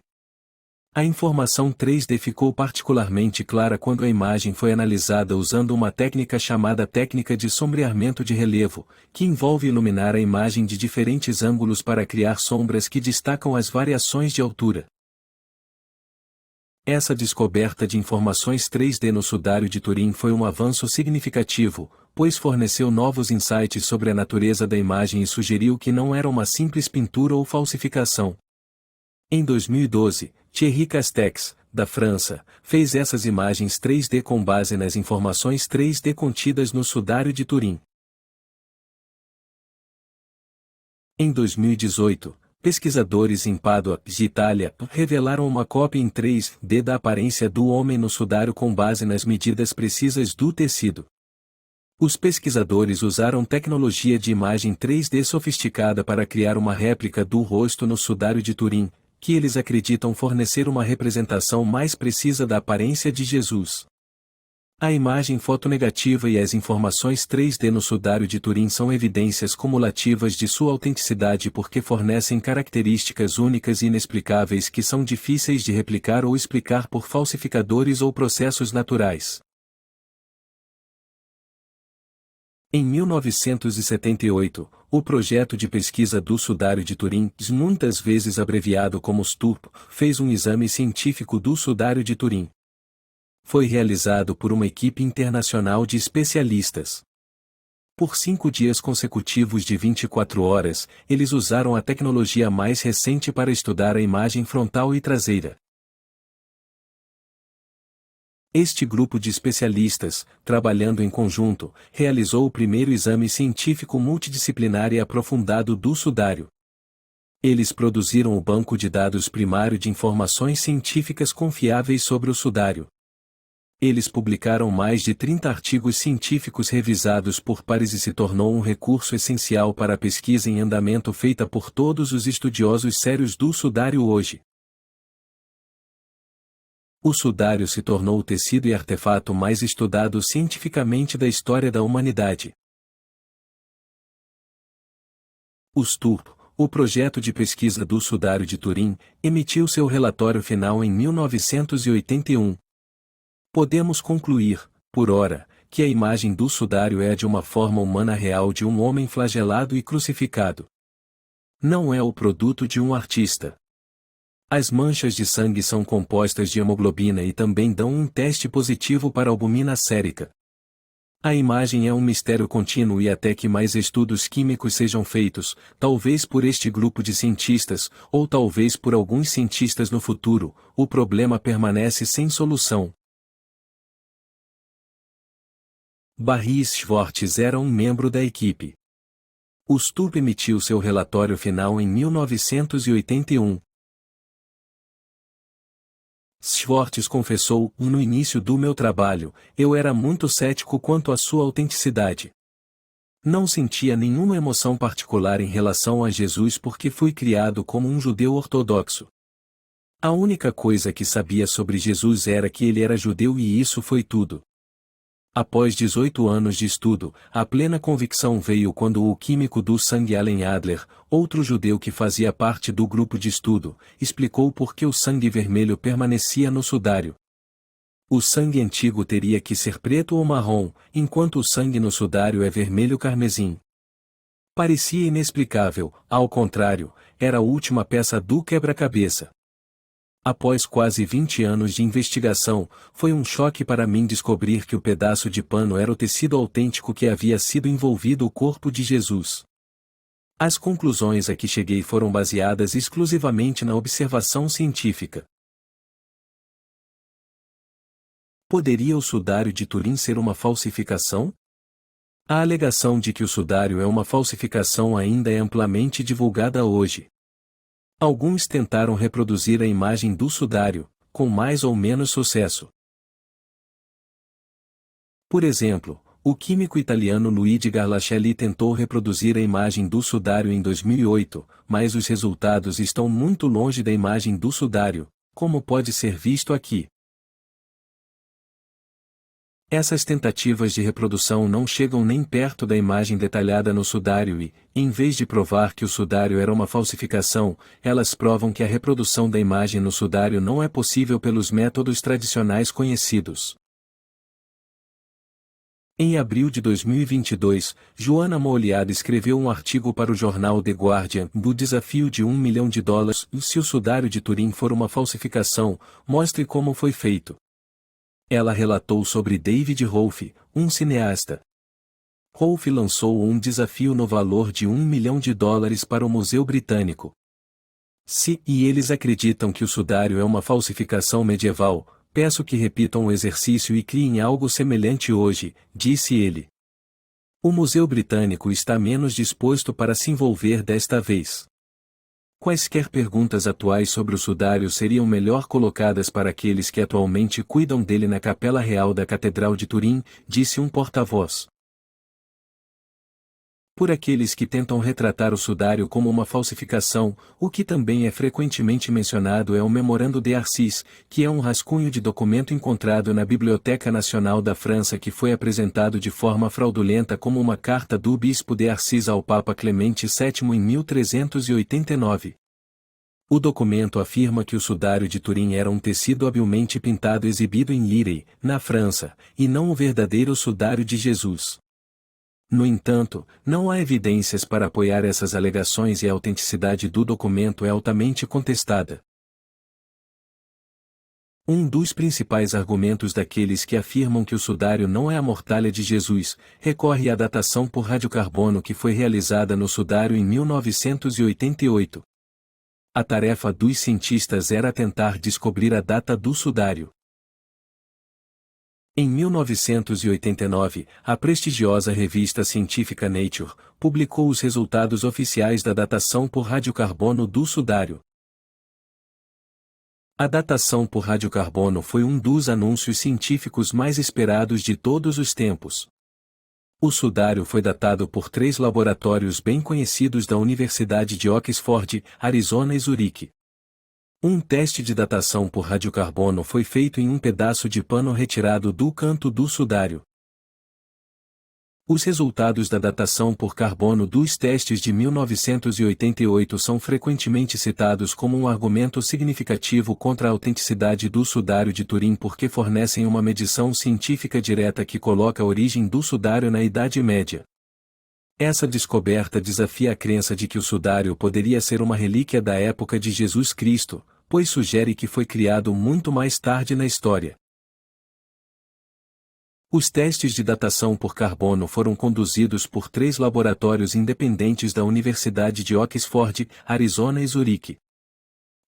A informação 3D ficou particularmente clara quando a imagem foi analisada usando uma técnica chamada técnica de sombreamento de relevo, que envolve iluminar a imagem de diferentes ângulos para criar sombras que destacam as variações de altura. Essa descoberta de informações 3D no sudário de Turim foi um avanço significativo, pois forneceu novos insights sobre a natureza da imagem e sugeriu que não era uma simples pintura ou falsificação. Em 2012, Thierry Castex, da França, fez essas imagens 3D com base nas informações 3D contidas no sudário de Turim. Em 2018, pesquisadores em Pádua, Itália, revelaram uma cópia em 3D da aparência do homem no sudário com base nas medidas precisas do tecido. Os pesquisadores usaram tecnologia de imagem 3D sofisticada para criar uma réplica do rosto no sudário de Turim, que eles acreditam fornecer uma representação mais precisa da aparência de Jesus. A imagem fotonegativa e as informações 3D no sudário de Turim são evidências cumulativas de sua autenticidade porque fornecem características únicas e inexplicáveis que são difíceis de replicar ou explicar por falsificadores ou processos naturais. Em 1978, o projeto de pesquisa do sudário de Turim, muitas vezes abreviado como STURP, fez um exame científico do sudário de Turim. Foi realizado por uma equipe internacional de especialistas. Por 5 dias consecutivos de 24 horas, eles usaram a tecnologia mais recente para estudar a imagem frontal e traseira. Este grupo de especialistas, trabalhando em conjunto, realizou o primeiro exame científico multidisciplinar e aprofundado do sudário. Eles produziram o banco de dados primário de informações científicas confiáveis sobre o sudário. Eles publicaram mais de 30 artigos científicos revisados por pares e se tornou um recurso essencial para a pesquisa em andamento feita por todos os estudiosos sérios do sudário hoje. O sudário se tornou o tecido e artefato mais estudado cientificamente da história da humanidade. O STURP, o projeto de pesquisa do sudário de Turim, emitiu seu relatório final em 1981. Podemos concluir, por ora, que a imagem do sudário é a de uma forma humana real de um homem flagelado e crucificado. Não é o produto de um artista. As manchas de sangue são compostas de hemoglobina e também dão um teste positivo para albumina sérica. A imagem é um mistério contínuo e até que mais estudos químicos sejam feitos, talvez por este grupo de cientistas, ou talvez por alguns cientistas no futuro, o problema permanece sem solução. Barry Schwartz era um membro da equipe. O STURP emitiu seu relatório final em 1981. Schwartz confessou: no início do meu trabalho, eu era muito cético quanto à sua autenticidade. Não sentia nenhuma emoção particular em relação a Jesus porque fui criado como um judeu ortodoxo. A única coisa que sabia sobre Jesus era que ele era judeu e isso foi tudo. Após 18 anos de estudo, a plena convicção veio quando o químico do sangue Allen Adler, outro judeu que fazia parte do grupo de estudo, explicou por que o sangue vermelho permanecia no sudário. O sangue antigo teria que ser preto ou marrom, enquanto o sangue no sudário é vermelho carmesim. Parecia inexplicável, ao contrário, era a última peça do quebra-cabeça. Após quase 20 anos de investigação, foi um choque para mim descobrir que o pedaço de pano era o tecido autêntico que havia sido envolvido o corpo de Jesus. As conclusões a que cheguei foram baseadas exclusivamente na observação científica. Poderia o sudário de Turim ser uma falsificação? A alegação de que o sudário é uma falsificação ainda é amplamente divulgada hoje. Alguns tentaram reproduzir a imagem do sudário, com mais ou menos sucesso. Por exemplo, o químico italiano Luigi Garlacelli tentou reproduzir a imagem do sudário em 2008, mas os resultados estão muito longe da imagem do sudário, como pode ser visto aqui. Essas tentativas de reprodução não chegam nem perto da imagem detalhada no sudário e, em vez de provar que o sudário era uma falsificação, elas provam que a reprodução da imagem no sudário não é possível pelos métodos tradicionais conhecidos. Em abril de 2022, Joana Mooliad escreveu um artigo para o jornal The Guardian do desafio de $1 milhão. Se o sudário de Turim for uma falsificação, mostre como foi feito. Ela relatou sobre David Rolfe, um cineasta. Rolfe lançou um desafio no valor de $1 milhão para o Museu Britânico. Se eles acreditam que o sudário é uma falsificação medieval, peço que repitam o exercício e criem algo semelhante hoje, disse ele. O Museu Britânico está menos disposto para se envolver desta vez. Quaisquer perguntas atuais sobre o sudário seriam melhor colocadas para aqueles que atualmente cuidam dele na Capela Real da Catedral de Turim, disse um porta-voz. Por aqueles que tentam retratar o sudário como uma falsificação, o que também é frequentemente mencionado é o Memorando de Arcis, que é um rascunho de documento encontrado na Biblioteca Nacional da França que foi apresentado de forma fraudulenta como uma carta do bispo de Arcis ao Papa Clemente VII em 1389. O documento afirma que o sudário de Turim era um tecido habilmente pintado exibido em Lirey, na França, e não o verdadeiro sudário de Jesus. No entanto, não há evidências para apoiar essas alegações e a autenticidade do documento é altamente contestada. Um dos principais argumentos daqueles que afirmam que o sudário não é a mortalha de Jesus, recorre à datação por radiocarbono que foi realizada no sudário em 1988. A tarefa dos cientistas era tentar descobrir a data do sudário. Em 1989, a prestigiosa revista científica Nature publicou os resultados oficiais da datação por radiocarbono do sudário. A datação por radiocarbono foi um dos anúncios científicos mais esperados de todos os tempos. O sudário foi datado por 3 laboratórios bem conhecidos da Universidade de Oxford, Arizona e Zurique. Um teste de datação por radiocarbono foi feito em um pedaço de pano retirado do canto do sudário. Os resultados da datação por carbono dos testes de 1988 são frequentemente citados como um argumento significativo contra a autenticidade do sudário de Turim porque fornecem uma medição científica direta que coloca a origem do sudário na Idade Média. Essa descoberta desafia a crença de que o sudário poderia ser uma relíquia da época de Jesus Cristo, pois sugere que foi criado muito mais tarde na história. Os testes de datação por carbono foram conduzidos por 3 laboratórios independentes da Universidade de Oxford, Arizona e Zurique.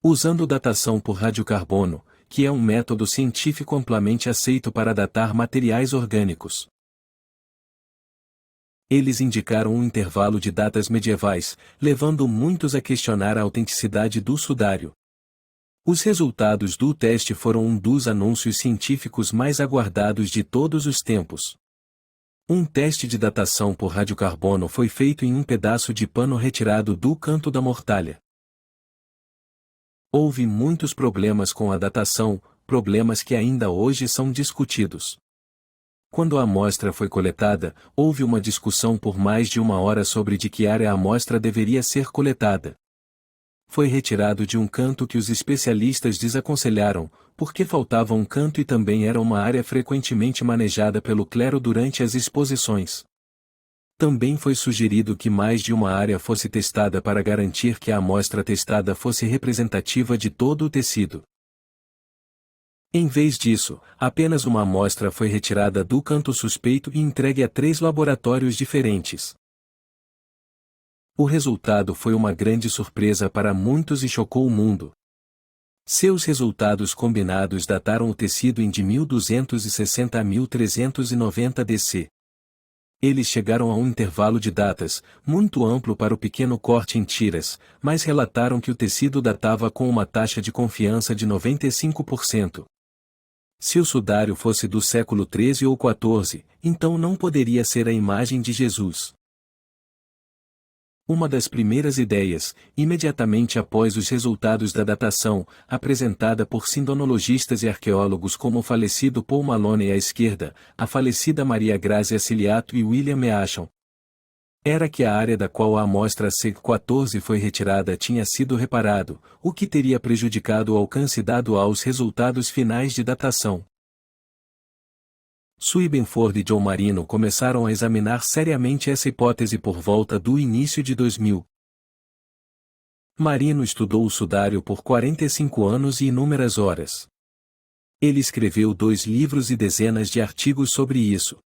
Usando datação por radiocarbono, que é um método científico amplamente aceito para datar materiais orgânicos. Eles indicaram um intervalo de datas medievais, levando muitos a questionar a autenticidade do sudário. Os resultados do teste foram um dos anúncios científicos mais aguardados de todos os tempos. Um teste de datação por radiocarbono foi feito em um pedaço de pano retirado do canto da mortalha. Houve muitos problemas com a datação, problemas que ainda hoje são discutidos. Quando a amostra foi coletada, houve uma discussão por mais de 1 hora sobre de que área a amostra deveria ser coletada. Foi retirado de um canto que os especialistas desaconselharam, porque faltava um canto e também era uma área frequentemente manejada pelo clero durante as exposições. Também foi sugerido que mais de uma área fosse testada para garantir que a amostra testada fosse representativa de todo o tecido. Em vez disso, apenas uma amostra foi retirada do canto suspeito e entregue a 3 laboratórios diferentes. O resultado foi uma grande surpresa para muitos e chocou o mundo. Seus resultados combinados dataram o tecido em de 1260 a 1390 DC. Eles chegaram a um intervalo de datas, muito amplo para o pequeno corte em tiras, mas relataram que o tecido datava com uma taxa de confiança de 95%. Se o sudário fosse do século XIII ou XIV, então não poderia ser a imagem de Jesus. Uma das primeiras ideias, imediatamente após os resultados da datação, apresentada por sindonologistas e arqueólogos como o falecido Paul Maloney à esquerda, a falecida Maria Grazia Ciliato e William Meacham, era que a área da qual a amostra C14 foi retirada tinha sido reparado, o que teria prejudicado o alcance dado aos resultados finais de datação. Sui Benford e John Marino começaram a examinar seriamente essa hipótese por volta do início de 2000. Marino estudou o sudário por 45 anos e inúmeras horas. Ele escreveu 2 livros e dezenas de artigos sobre isso.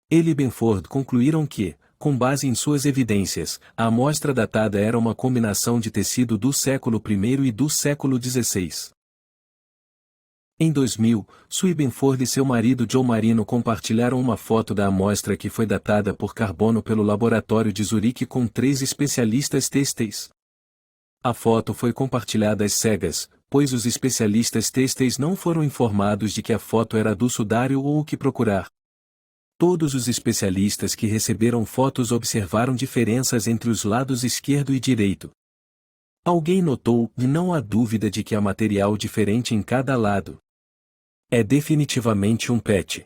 Ele e Benford concluíram que, com base em suas evidências, a amostra datada era uma combinação de tecido do século I e do século XVI. Em 2000, Sui Benford e seu marido John Marino compartilharam uma foto da amostra que foi datada por carbono pelo laboratório de Zurique com 3 especialistas têxteis. A foto foi compartilhada às cegas, pois os especialistas têxteis não foram informados de que a foto era do sudário ou o que procurar. Todos os especialistas que receberam fotos observaram diferenças entre os lados esquerdo e direito. Alguém notou, e não há dúvida de que há material diferente em cada lado. É definitivamente um PET.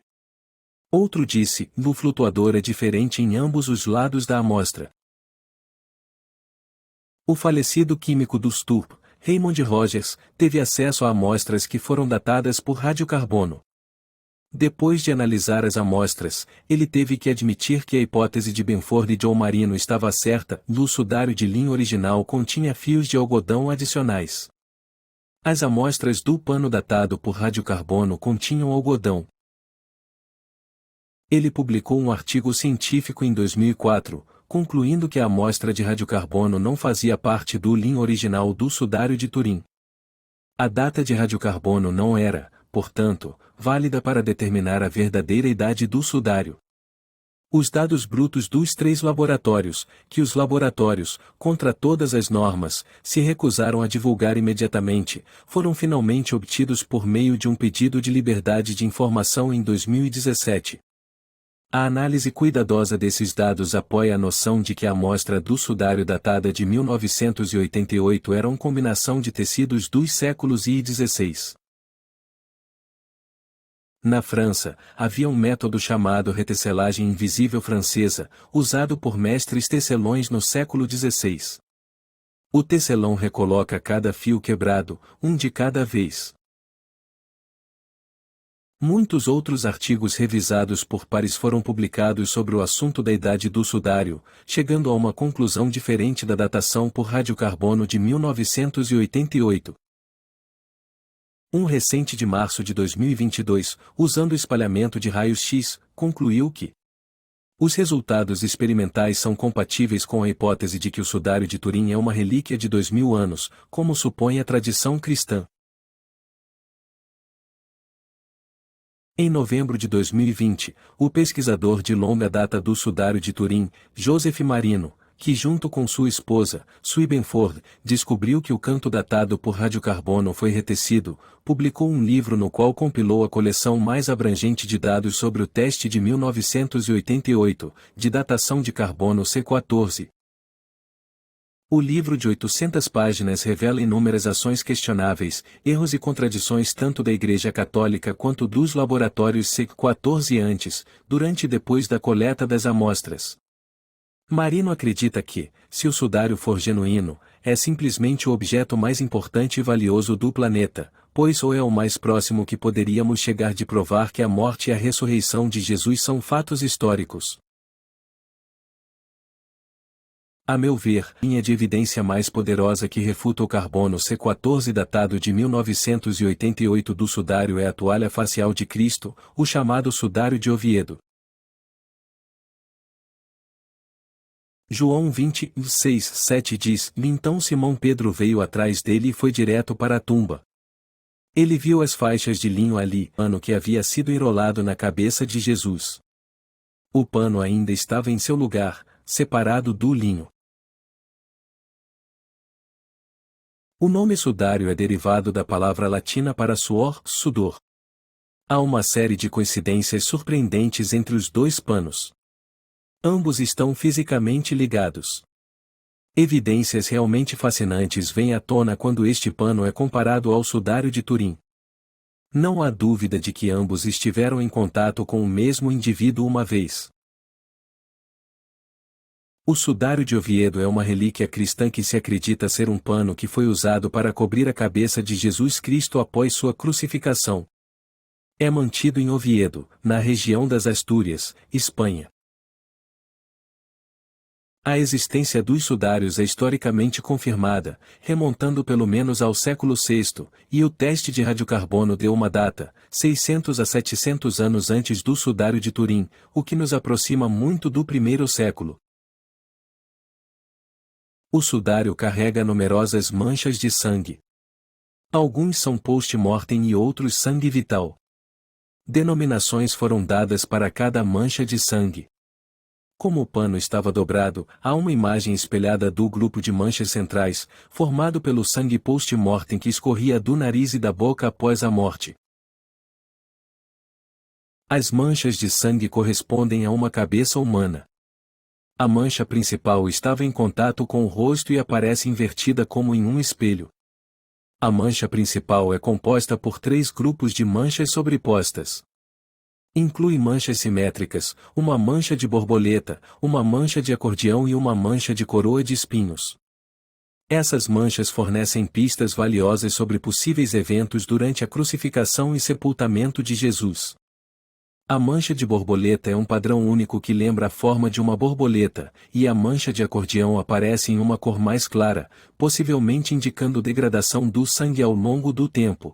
Outro disse, o flutuador é diferente em ambos os lados da amostra. O falecido químico do STURP, Raymond Rogers, teve acesso a amostras que foram datadas por radiocarbono. Depois de analisar as amostras, ele teve que admitir que a hipótese de Benford e John Marino estava certa, o sudário de linho original continha fios de algodão adicionais. As amostras do pano datado por radiocarbono continham algodão. Ele publicou um artigo científico em 2004, concluindo que a amostra de radiocarbono não fazia parte do linho original do sudário de Turim. A data de radiocarbono não era, portanto, válida para determinar a verdadeira idade do sudário. Os dados brutos dos 3 laboratórios, que os laboratórios, contra todas as normas, se recusaram a divulgar imediatamente, foram finalmente obtidos por meio de um pedido de liberdade de informação em 2017. A análise cuidadosa desses dados apoia a noção de que a amostra do sudário datada de 1988 era uma combinação de tecidos dos séculos I e XVI. Na França, havia um método chamado retecelagem invisível francesa, usado por mestres tecelões no século XVI. O tecelão recoloca cada fio quebrado, um de cada vez. Muitos outros artigos revisados por pares foram publicados sobre o assunto da idade do sudário, chegando a uma conclusão diferente da datação por radiocarbono de 1988. Um recente de março de 2022, usando espalhamento de raios-x, concluiu que os resultados experimentais são compatíveis com a hipótese de que o sudário de Turim é uma relíquia de 2000 anos, como supõe a tradição cristã. Em novembro de 2020, o pesquisador de longa data do sudário de Turim, Joseph Marino, que junto com sua esposa, Sui Benford, descobriu que o canto datado por radiocarbono foi retecido, publicou um livro no qual compilou a coleção mais abrangente de dados sobre o teste de 1988, de datação de carbono C14. O livro de 800 páginas revela inúmeras ações questionáveis, erros e contradições tanto da Igreja Católica quanto dos laboratórios C14 antes, durante e depois da coleta das amostras. Marino acredita que, se o sudário for genuíno, é simplesmente o objeto mais importante e valioso do planeta, pois ou é o mais próximo que poderíamos chegar de provar que a morte e a ressurreição de Jesus são fatos históricos. A meu ver, a linha de evidência mais poderosa que refuta o carbono C14 datado de 1988 do sudário é a toalha facial de Cristo, o chamado sudário de Oviedo. João 26:7 diz: Então Simão Pedro veio atrás dele e foi direto para a tumba. Ele viu as faixas de linho ali, pano que havia sido enrolado na cabeça de Jesus. O pano ainda estava em seu lugar, separado do linho. O nome sudário é derivado da palavra latina para suor, sudor. Há uma série de coincidências surpreendentes entre os 2 panos. Ambos estão fisicamente ligados. Evidências realmente fascinantes vêm à tona quando este pano é comparado ao sudário de Turim. Não há dúvida de que ambos estiveram em contato com o mesmo indivíduo uma vez. O sudário de Oviedo é uma relíquia cristã que se acredita ser um pano que foi usado para cobrir a cabeça de Jesus Cristo após sua crucificação. É mantido em Oviedo, na região das Astúrias, Espanha. A existência dos sudários é historicamente confirmada, remontando pelo menos ao século VI, e o teste de radiocarbono deu uma data, 600 a 700 anos antes do sudário de Turim, o que nos aproxima muito do primeiro século. O sudário carrega numerosas manchas de sangue. Alguns são post-mortem e outros sangue vital. Denominações foram dadas para cada mancha de sangue. Como o pano estava dobrado, há uma imagem espelhada do grupo de manchas centrais, formado pelo sangue post-mortem que escorria do nariz e da boca após a morte. As manchas de sangue correspondem a uma cabeça humana. A mancha principal estava em contato com o rosto e aparece invertida como em um espelho. A mancha principal é composta por 3 grupos de manchas sobrepostas. Inclui manchas simétricas, uma mancha de borboleta, uma mancha de acordeão e uma mancha de coroa de espinhos. Essas manchas fornecem pistas valiosas sobre possíveis eventos durante a crucificação e sepultamento de Jesus. A mancha de borboleta é um padrão único que lembra a forma de uma borboleta, e a mancha de acordeão aparece em uma cor mais clara, possivelmente indicando degradação do sangue ao longo do tempo.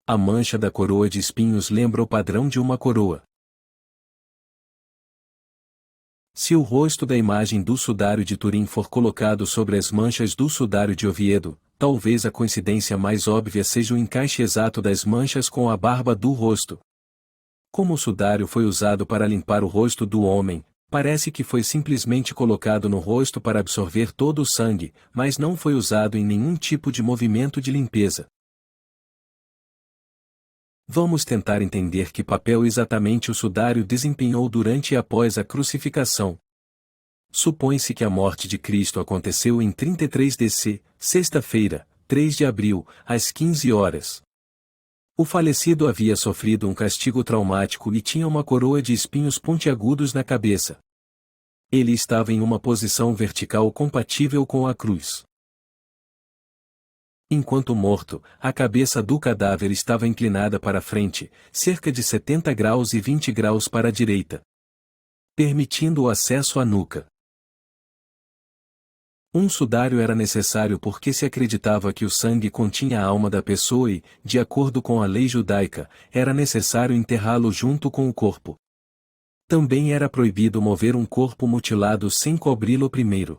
A mancha da coroa de espinhos lembra o padrão de uma coroa. Se o rosto da imagem do sudário de Turim for colocado sobre as manchas do sudário de Oviedo, talvez a coincidência mais óbvia seja o encaixe exato das manchas com a barba do rosto. Como o sudário foi usado para limpar o rosto do homem, parece que foi simplesmente colocado no rosto para absorver todo o sangue, mas não foi usado em nenhum tipo de movimento de limpeza. Vamos tentar entender que papel exatamente o sudário desempenhou durante e após a crucificação. Supõe-se que a morte de Cristo aconteceu em 33 DC, sexta-feira, 3 de abril, às 15 horas. O falecido havia sofrido um castigo traumático e tinha uma coroa de espinhos pontiagudos na cabeça. Ele estava em uma posição vertical compatível com a cruz. Enquanto morto, a cabeça do cadáver estava inclinada para frente, cerca de 70 graus e 20 graus para a direita, permitindo o acesso à nuca. Um sudário era necessário porque se acreditava que o sangue continha a alma da pessoa e, de acordo com a lei judaica, era necessário enterrá-lo junto com o corpo. Também era proibido mover um corpo mutilado sem cobri-lo primeiro.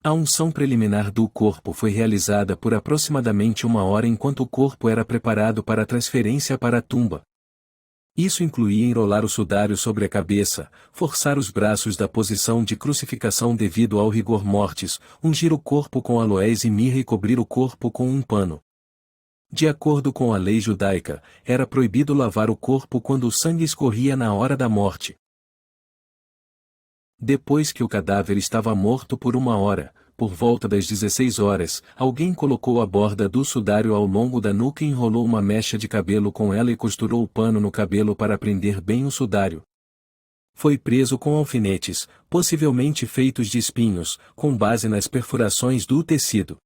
A unção preliminar do corpo foi realizada por aproximadamente 1 hora enquanto o corpo era preparado para a transferência para a tumba. Isso incluía enrolar o sudário sobre a cabeça, forçar os braços da posição de crucificação devido ao rigor mortis, ungir o corpo com aloés e mirra e cobrir o corpo com um pano. De acordo com a lei judaica, era proibido lavar o corpo quando o sangue escorria na hora da morte. Depois que o cadáver estava morto por 1 hora, por volta das 16 horas, alguém colocou a borda do sudário ao longo da nuca e enrolou uma mecha de cabelo com ela e costurou o pano no cabelo para prender bem o sudário. Foi preso com alfinetes, possivelmente feitos de espinhos, com base nas perfurações do tecido.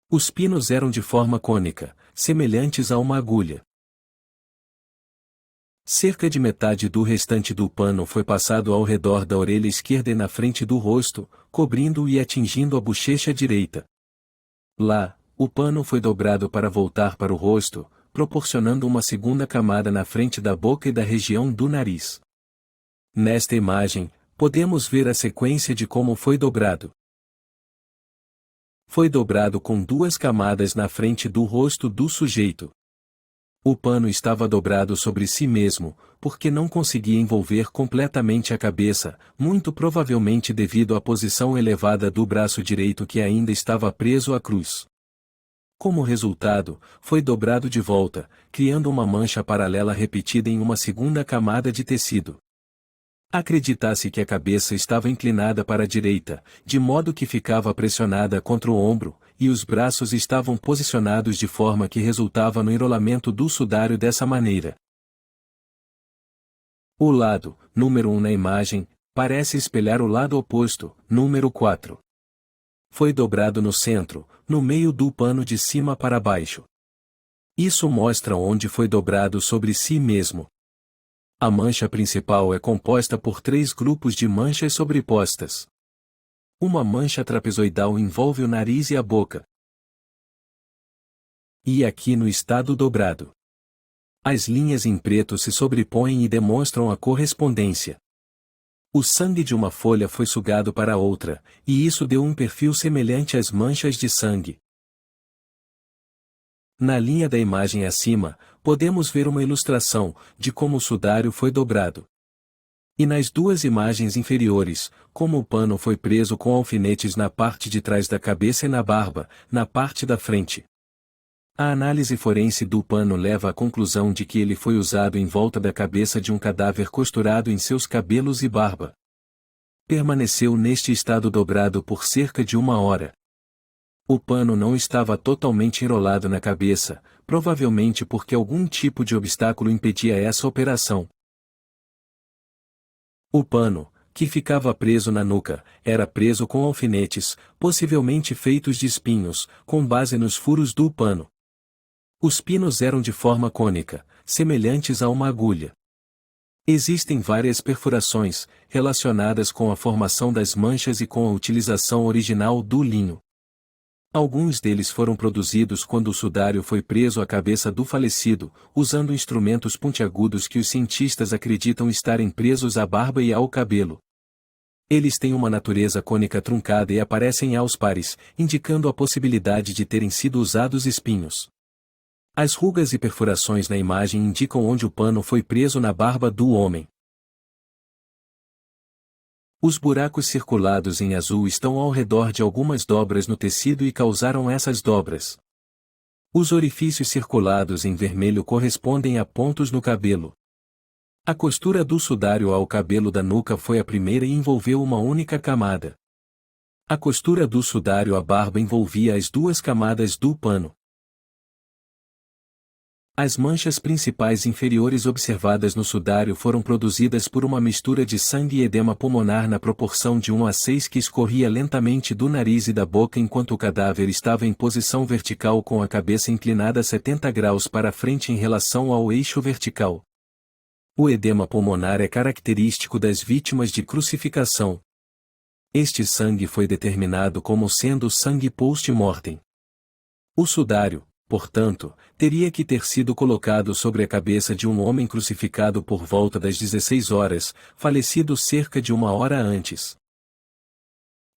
Os pinos eram de forma cônica, semelhantes a uma agulha. Cerca de metade do restante do pano foi passado ao redor da orelha esquerda e na frente do rosto, cobrindo-o e atingindo a bochecha direita. Lá, o pano foi dobrado para voltar para o rosto, proporcionando uma segunda camada na frente da boca e da região do nariz. Nesta imagem, podemos ver a sequência de como foi dobrado. Foi dobrado com 2 camadas na frente do rosto do sujeito. O pano estava dobrado sobre si mesmo, porque não conseguia envolver completamente a cabeça, muito provavelmente devido à posição elevada do braço direito que ainda estava preso à cruz. Como resultado, foi dobrado de volta, criando uma mancha paralela repetida em uma segunda camada de tecido. Acredita-se que a cabeça estava inclinada para a direita, de modo que ficava pressionada contra o ombro, e os braços estavam posicionados de forma que resultava no enrolamento do sudário dessa maneira. O lado, número 1 na imagem, parece espelhar o lado oposto, número 4. Foi dobrado no centro, no meio do pano de cima para baixo. Isso mostra onde foi dobrado sobre si mesmo. A mancha principal é composta por 3 grupos de manchas sobrepostas. Uma mancha trapezoidal envolve o nariz e a boca. E aqui no estado dobrado. As linhas em preto se sobrepõem e demonstram a correspondência. O sangue de uma folha foi sugado para outra, e isso deu um perfil semelhante às manchas de sangue. Na linha da imagem acima, podemos ver uma ilustração de como o sudário foi dobrado. E nas 2 imagens inferiores, como o pano foi preso com alfinetes na parte de trás da cabeça e na barba, na parte da frente. A análise forense do pano leva à conclusão de que ele foi usado em volta da cabeça de um cadáver costurado em seus cabelos e barba. Permaneceu neste estado dobrado por cerca de 1 hora. O pano não estava totalmente enrolado na cabeça, provavelmente porque algum tipo de obstáculo impedia essa operação. O pano, que ficava preso na nuca, era preso com alfinetes, possivelmente feitos de espinhos, com base nos furos do pano. Os pinos eram de forma cônica, semelhantes a uma agulha. Existem várias perfurações, relacionadas com a formação das manchas e com a utilização original do linho. Alguns deles foram produzidos quando o sudário foi preso à cabeça do falecido, usando instrumentos pontiagudos que os cientistas acreditam estarem presos à barba e ao cabelo. Eles têm uma natureza cônica truncada e aparecem aos pares, indicando a possibilidade de terem sido usados espinhos. As rugas e perfurações na imagem indicam onde o pano foi preso na barba do homem. Os buracos circulados em azul estão ao redor de algumas dobras no tecido e causaram essas dobras. Os orifícios circulados em vermelho correspondem a pontos no cabelo. A costura do sudário ao cabelo da nuca foi a primeira e envolveu uma única camada. A costura do sudário à barba envolvia as 2 camadas do pano. As manchas principais inferiores observadas no sudário foram produzidas por uma mistura de sangue e edema pulmonar na proporção de 1 a 6 que escorria lentamente do nariz e da boca enquanto o cadáver estava em posição vertical com a cabeça inclinada 70 graus para frente em relação ao eixo vertical. O edema pulmonar é característico das vítimas de crucificação. Este sangue foi determinado como sendo sangue post-mortem. O sudário, portanto, teria que ter sido colocado sobre a cabeça de um homem crucificado por volta das 16 horas, falecido cerca de 1 hora antes.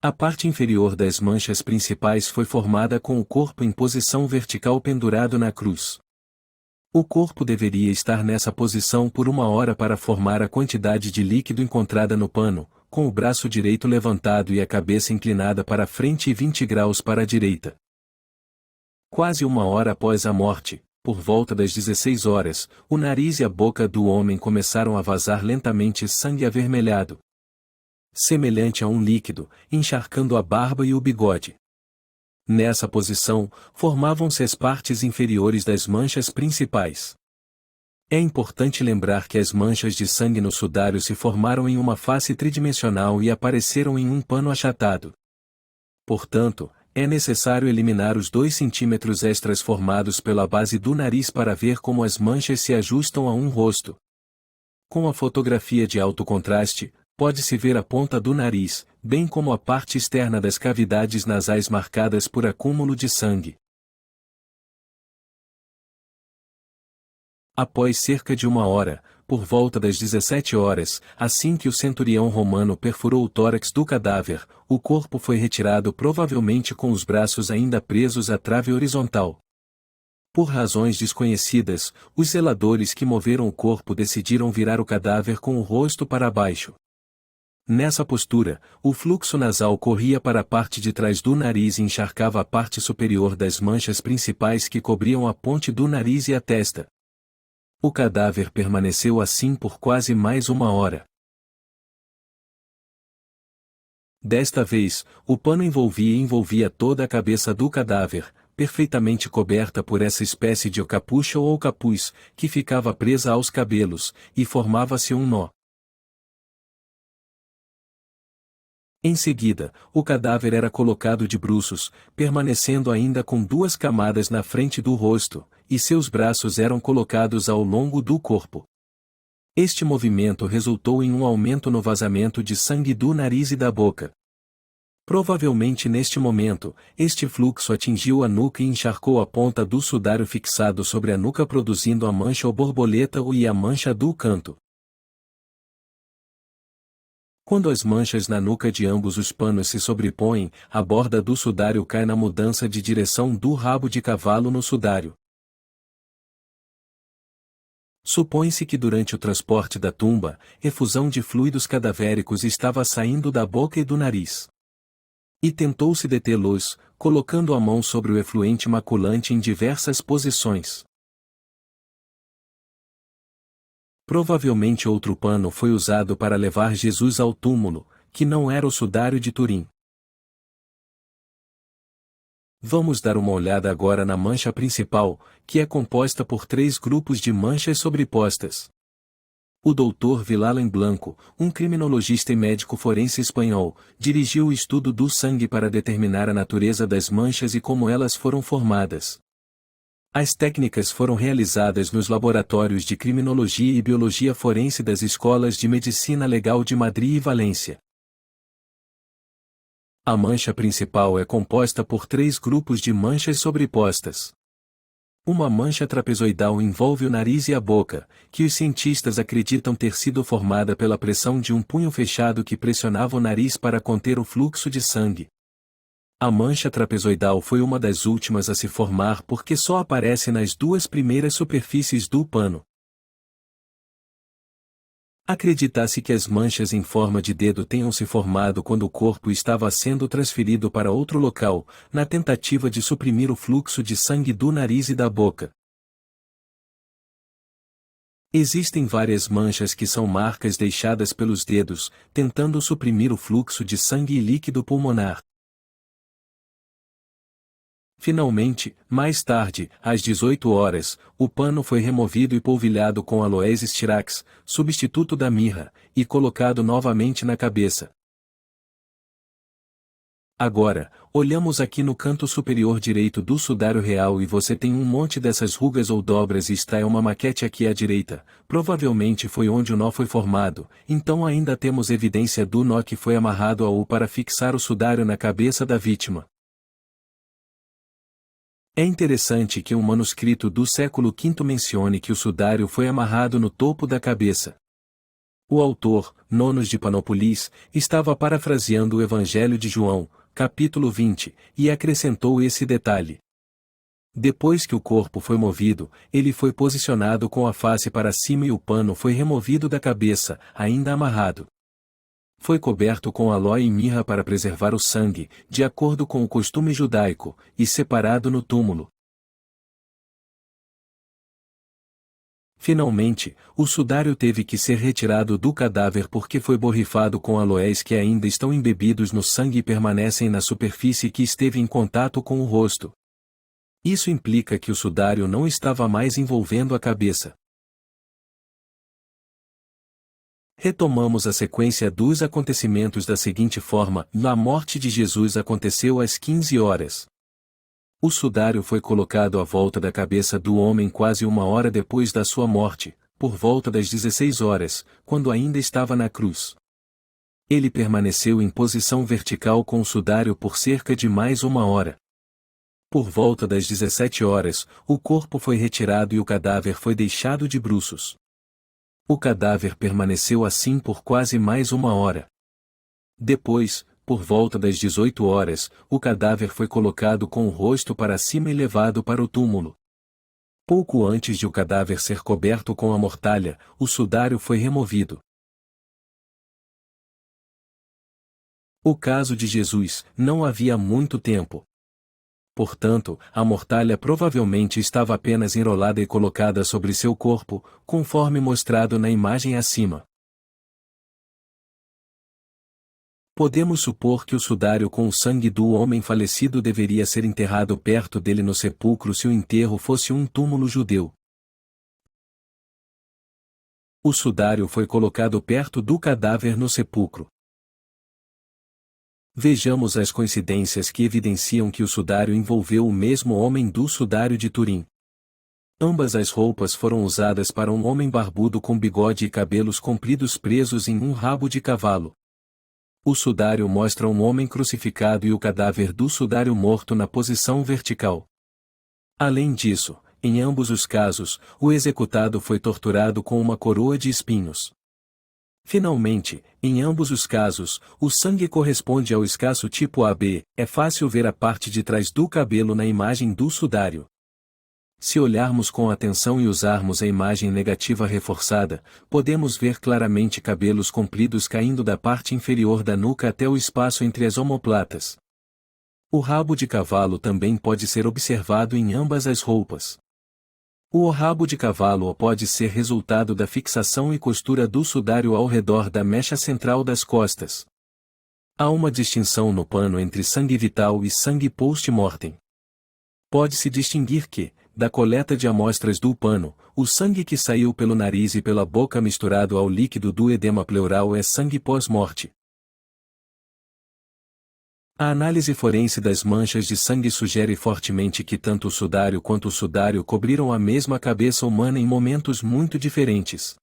A parte inferior das manchas principais foi formada com o corpo em posição vertical pendurado na cruz. O corpo deveria estar nessa posição por 1 hora para formar a quantidade de líquido encontrada no pano, com o braço direito levantado e a cabeça inclinada para frente e 20 graus para a direita. Quase 1 hora após a morte, por volta das 16 horas, o nariz e a boca do homem começaram a vazar lentamente sangue avermelhado, semelhante a um líquido, encharcando a barba e o bigode. Nessa posição, formavam-se as partes inferiores das manchas principais. É importante lembrar que as manchas de sangue no sudário se formaram em uma face tridimensional e apareceram em um pano achatado. Portanto, é necessário eliminar os 2 centímetros extras formados pela base do nariz para ver como as manchas se ajustam a um rosto. Com a fotografia de alto contraste, pode-se ver a ponta do nariz, bem como a parte externa das cavidades nasais marcadas por acúmulo de sangue. Após cerca de 1 hora, por volta das 17 horas, assim que o centurião romano perfurou o tórax do cadáver, o corpo foi retirado provavelmente com os braços ainda presos à trave horizontal. Por razões desconhecidas, os zeladores que moveram o corpo decidiram virar o cadáver com o rosto para baixo. Nessa postura, o fluxo nasal corria para a parte de trás do nariz e encharcava a parte superior das manchas principais que cobriam a ponte do nariz e a testa. O cadáver permaneceu assim por quase mais 1 hora. Desta vez, o pano envolvia toda a cabeça do cadáver, perfeitamente coberta por essa espécie de capucha ou capuz, que ficava presa aos cabelos, e formava-se um nó. Em seguida, o cadáver era colocado de bruços, permanecendo ainda com duas camadas na frente do rosto, e seus braços eram colocados ao longo do corpo. Este movimento resultou em um aumento no vazamento de sangue do nariz e da boca. Provavelmente neste momento, este fluxo atingiu a nuca e encharcou a ponta do sudário fixado sobre a nuca, produzindo a mancha ou borboleta e a mancha do canto. Quando as manchas na nuca de ambos os panos se sobrepõem, a borda do sudário cai na mudança de direção do rabo de cavalo no sudário. Supõe-se que durante o transporte da tumba, efusão de fluidos cadavéricos estava saindo da boca e do nariz. E tentou-se detê-los, colocando a mão sobre o efluente maculante em diversas posições. Provavelmente outro pano foi usado para levar Jesus ao túmulo, que não era o sudário de Turim. Vamos dar uma olhada agora na mancha principal, que é composta por 3 grupos de manchas sobrepostas. O Dr. Vilalem Blanco, um criminologista e médico forense espanhol, dirigiu o estudo do sangue para determinar a natureza das manchas e como elas foram formadas. As técnicas foram realizadas nos laboratórios de criminologia e biologia forense das escolas de medicina legal de Madrid e Valência. A mancha principal é composta por 3 grupos de manchas sobrepostas. Uma mancha trapezoidal envolve o nariz e a boca, que os cientistas acreditam ter sido formada pela pressão de um punho fechado que pressionava o nariz para conter o fluxo de sangue. A mancha trapezoidal foi uma das últimas a se formar porque só aparece nas 2 primeiras superfícies do pano. Acredita-se que as manchas em forma de dedo tenham se formado quando o corpo estava sendo transferido para outro local, na tentativa de suprimir o fluxo de sangue do nariz e da boca. Existem várias manchas que são marcas deixadas pelos dedos, tentando suprimir o fluxo de sangue e líquido pulmonar. Finalmente, mais tarde, às 18 horas, o pano foi removido e polvilhado com aloés styrax, substituto da mirra, e colocado novamente na cabeça. Agora, olhamos aqui no canto superior direito do sudário real e você tem um monte dessas rugas ou dobras e está uma maquete aqui à direita, provavelmente foi onde o nó foi formado, então ainda temos evidência do nó que foi amarrado ao para fixar o sudário na cabeça da vítima. É interessante que um manuscrito do século V mencione que o sudário foi amarrado no topo da cabeça. O autor, Nonos de Panópolis, estava parafraseando o Evangelho de João, capítulo 20, e acrescentou esse detalhe. Depois que o corpo foi movido, ele foi posicionado com a face para cima e o pano foi removido da cabeça, ainda amarrado. Foi coberto com aloe e mirra para preservar o sangue, de acordo com o costume judaico, e separado no túmulo. Finalmente, o sudário teve que ser retirado do cadáver porque foi borrifado com aloés que ainda estão embebidos no sangue e permanecem na superfície que esteve em contato com o rosto. Isso implica que o sudário não estava mais envolvendo a cabeça. Retomamos a sequência dos acontecimentos da seguinte forma: a morte de Jesus aconteceu às 15 horas. O sudário foi colocado à volta da cabeça do homem quase 1 hora depois da sua morte, por volta das 16 horas, quando ainda estava na cruz. Ele permaneceu em posição vertical com o sudário por cerca de mais 1 hora. Por volta das 17 horas, o corpo foi retirado e o cadáver foi deixado de bruços. O cadáver permaneceu assim por quase mais 1 hora. Depois, por volta das 18 horas, o cadáver foi colocado com o rosto para cima e levado para o túmulo. Pouco antes de o cadáver ser coberto com a mortalha, o sudário foi removido. O caso de Jesus, não havia muito tempo. Portanto, a mortalha provavelmente estava apenas enrolada e colocada sobre seu corpo, conforme mostrado na imagem acima. Podemos supor que o sudário com o sangue do homem falecido deveria ser enterrado perto dele no sepulcro se o enterro fosse um túmulo judeu. O sudário foi colocado perto do cadáver no sepulcro. Vejamos as coincidências que evidenciam que o sudário envolveu o mesmo homem do sudário de Turim. Ambas as roupas foram usadas para um homem barbudo com bigode e cabelos compridos presos em um rabo de cavalo. O sudário mostra um homem crucificado e o cadáver do sudário morto na posição vertical. Além disso, em ambos os casos, o executado foi torturado com uma coroa de espinhos. Finalmente, em ambos os casos, o sangue corresponde ao escasso tipo AB, é fácil ver a parte de trás do cabelo na imagem do sudário. Se olharmos com atenção e usarmos a imagem negativa reforçada, podemos ver claramente cabelos compridos caindo da parte inferior da nuca até o espaço entre as omoplatas. O rabo de cavalo também pode ser observado em ambas as roupas. O rabo de cavalo pode ser resultado da fixação e costura do sudário ao redor da mecha central das costas. Há uma distinção no pano entre sangue vital e sangue post-mortem. Pode-se distinguir que, da coleta de amostras do pano, o sangue que saiu pelo nariz e pela boca misturado ao líquido do edema pleural é sangue pós-morte. A análise forense das manchas de sangue sugere fortemente que tanto o sudário quanto o sudário cobriram a mesma cabeça humana em momentos muito diferentes.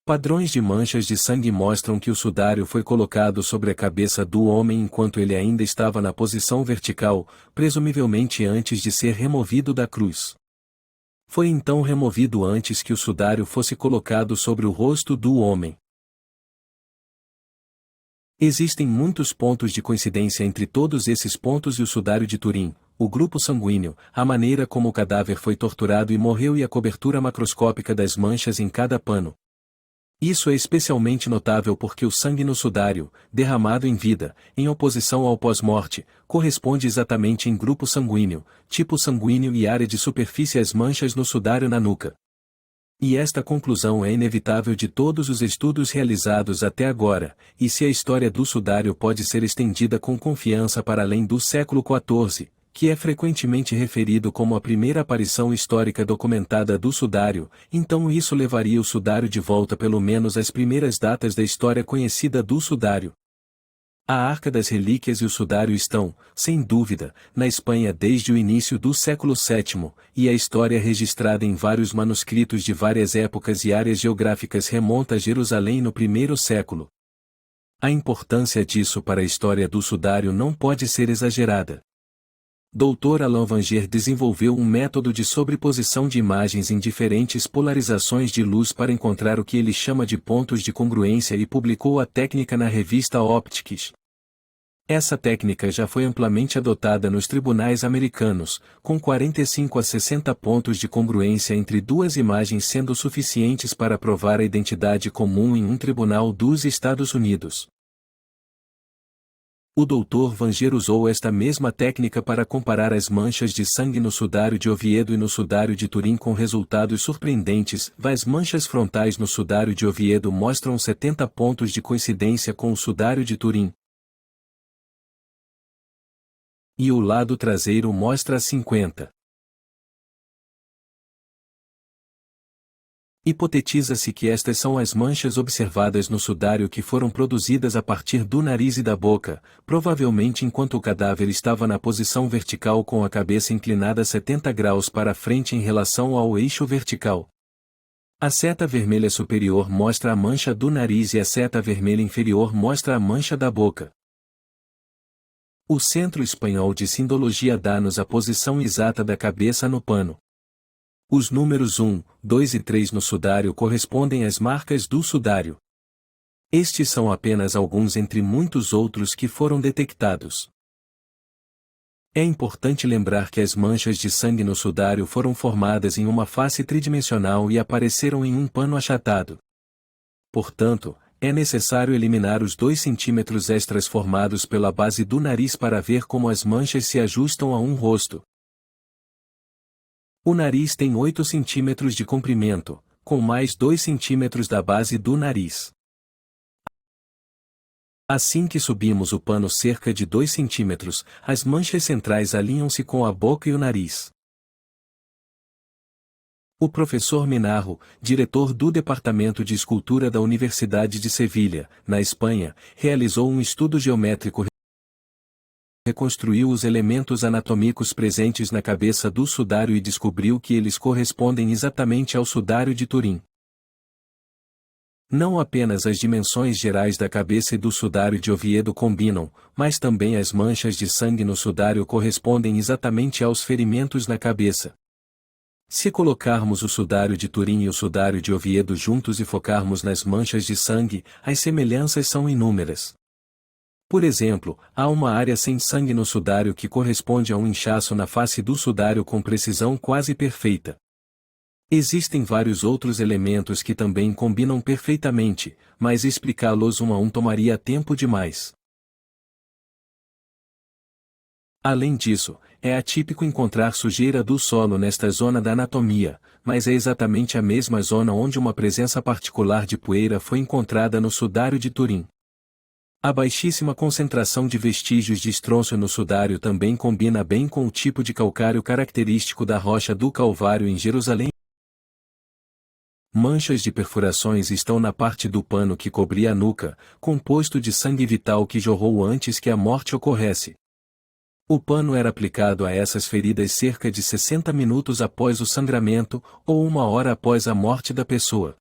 Padrões de manchas de sangue mostram que o sudário foi colocado sobre a cabeça do homem enquanto ele ainda estava na posição vertical, presumivelmente antes de ser removido da cruz. Foi então removido antes que o sudário fosse colocado sobre o rosto do homem. Existem muitos pontos de coincidência entre todos esses pontos e o sudário de Turim, o grupo sanguíneo, a maneira como o cadáver foi torturado e morreu e a cobertura macroscópica das manchas em cada pano. Isso é especialmente notável porque o sangue no sudário, derramado em vida, em oposição ao pós-morte, corresponde exatamente em grupo sanguíneo, tipo sanguíneo e área de superfície às manchas no sudário na nuca. E esta conclusão é inevitável de todos os estudos realizados até agora, e se a história do sudário pode ser estendida com confiança para além do século XIV, que é frequentemente referido como a primeira aparição histórica documentada do sudário, então isso levaria o sudário de volta pelo menos às primeiras datas da história conhecida do sudário. A Arca das Relíquias e o sudário estão, sem dúvida, na Espanha desde o início do século VII, e a história registrada em vários manuscritos de várias épocas e áreas geográficas remonta a Jerusalém no primeiro século. A importância disso para a história do sudário não pode ser exagerada. Dr. Alain Vanger desenvolveu um método de sobreposição de imagens em diferentes polarizações de luz para encontrar o que ele chama de pontos de congruência e publicou a técnica na revista Optics. Essa técnica já foi amplamente adotada nos tribunais americanos, com 45 a 60 pontos de congruência entre duas imagens sendo suficientes para provar a identidade comum em um tribunal dos Estados Unidos. O Dr. Vanger usou esta mesma técnica para comparar as manchas de sangue no sudário de Oviedo e no sudário de Turim com resultados surpreendentes. As manchas frontais no sudário de Oviedo mostram 70 pontos de coincidência com o sudário de Turim. E o lado traseiro mostra 50. Hipotetiza-se que estas são as manchas observadas no sudário que foram produzidas a partir do nariz e da boca, provavelmente enquanto o cadáver estava na posição vertical com a cabeça inclinada 70 graus para frente em relação ao eixo vertical. A seta vermelha superior mostra a mancha do nariz e a seta vermelha inferior mostra a mancha da boca. O Centro Espanhol de Sindologia dá-nos a posição exata da cabeça no pano. Os números 1, 2 e 3 no sudário correspondem às marcas do sudário. Estes são apenas alguns entre muitos outros que foram detectados. É importante lembrar que as manchas de sangue no sudário foram formadas em uma face tridimensional e apareceram em um pano achatado. Portanto, é necessário eliminar os 2 centímetros extras formados pela base do nariz para ver como as manchas se ajustam a um rosto. O nariz tem 8 centímetros de comprimento, com mais 2 centímetros da base do nariz. Assim que subimos o pano cerca de 2 centímetros, as manchas centrais alinham-se com a boca e o nariz. O professor Minarro, diretor do Departamento de Escultura da Universidade de Sevilha, na Espanha, realizou um estudo geométrico. Reconstruiu os elementos anatômicos presentes na cabeça do sudário e descobriu que eles correspondem exatamente ao sudário de Turim. Não apenas as dimensões gerais da cabeça e do sudário de Oviedo combinam, mas também as manchas de sangue no sudário correspondem exatamente aos ferimentos na cabeça. Se colocarmos o sudário de Turim e o sudário de Oviedo juntos e focarmos nas manchas de sangue, as semelhanças são inúmeras. Por exemplo, há uma área sem sangue no sudário que corresponde a um inchaço na face do sudário com precisão quase perfeita. Existem vários outros elementos que também combinam perfeitamente, mas explicá-los um a um tomaria tempo demais. Além disso, é atípico encontrar sujeira do solo nesta zona da anatomia, mas é exatamente a mesma zona onde uma presença particular de poeira foi encontrada no sudário de Turim. A baixíssima concentração de vestígios de estrôncio no sudário também combina bem com o tipo de calcário característico da rocha do Calvário em Jerusalém. Manchas de perfurações estão na parte do pano que cobria a nuca, composto de sangue vital que jorrou antes que a morte ocorresse. O pano era aplicado a essas feridas cerca de 60 minutos após o sangramento, ou 1 hora após a morte da pessoa.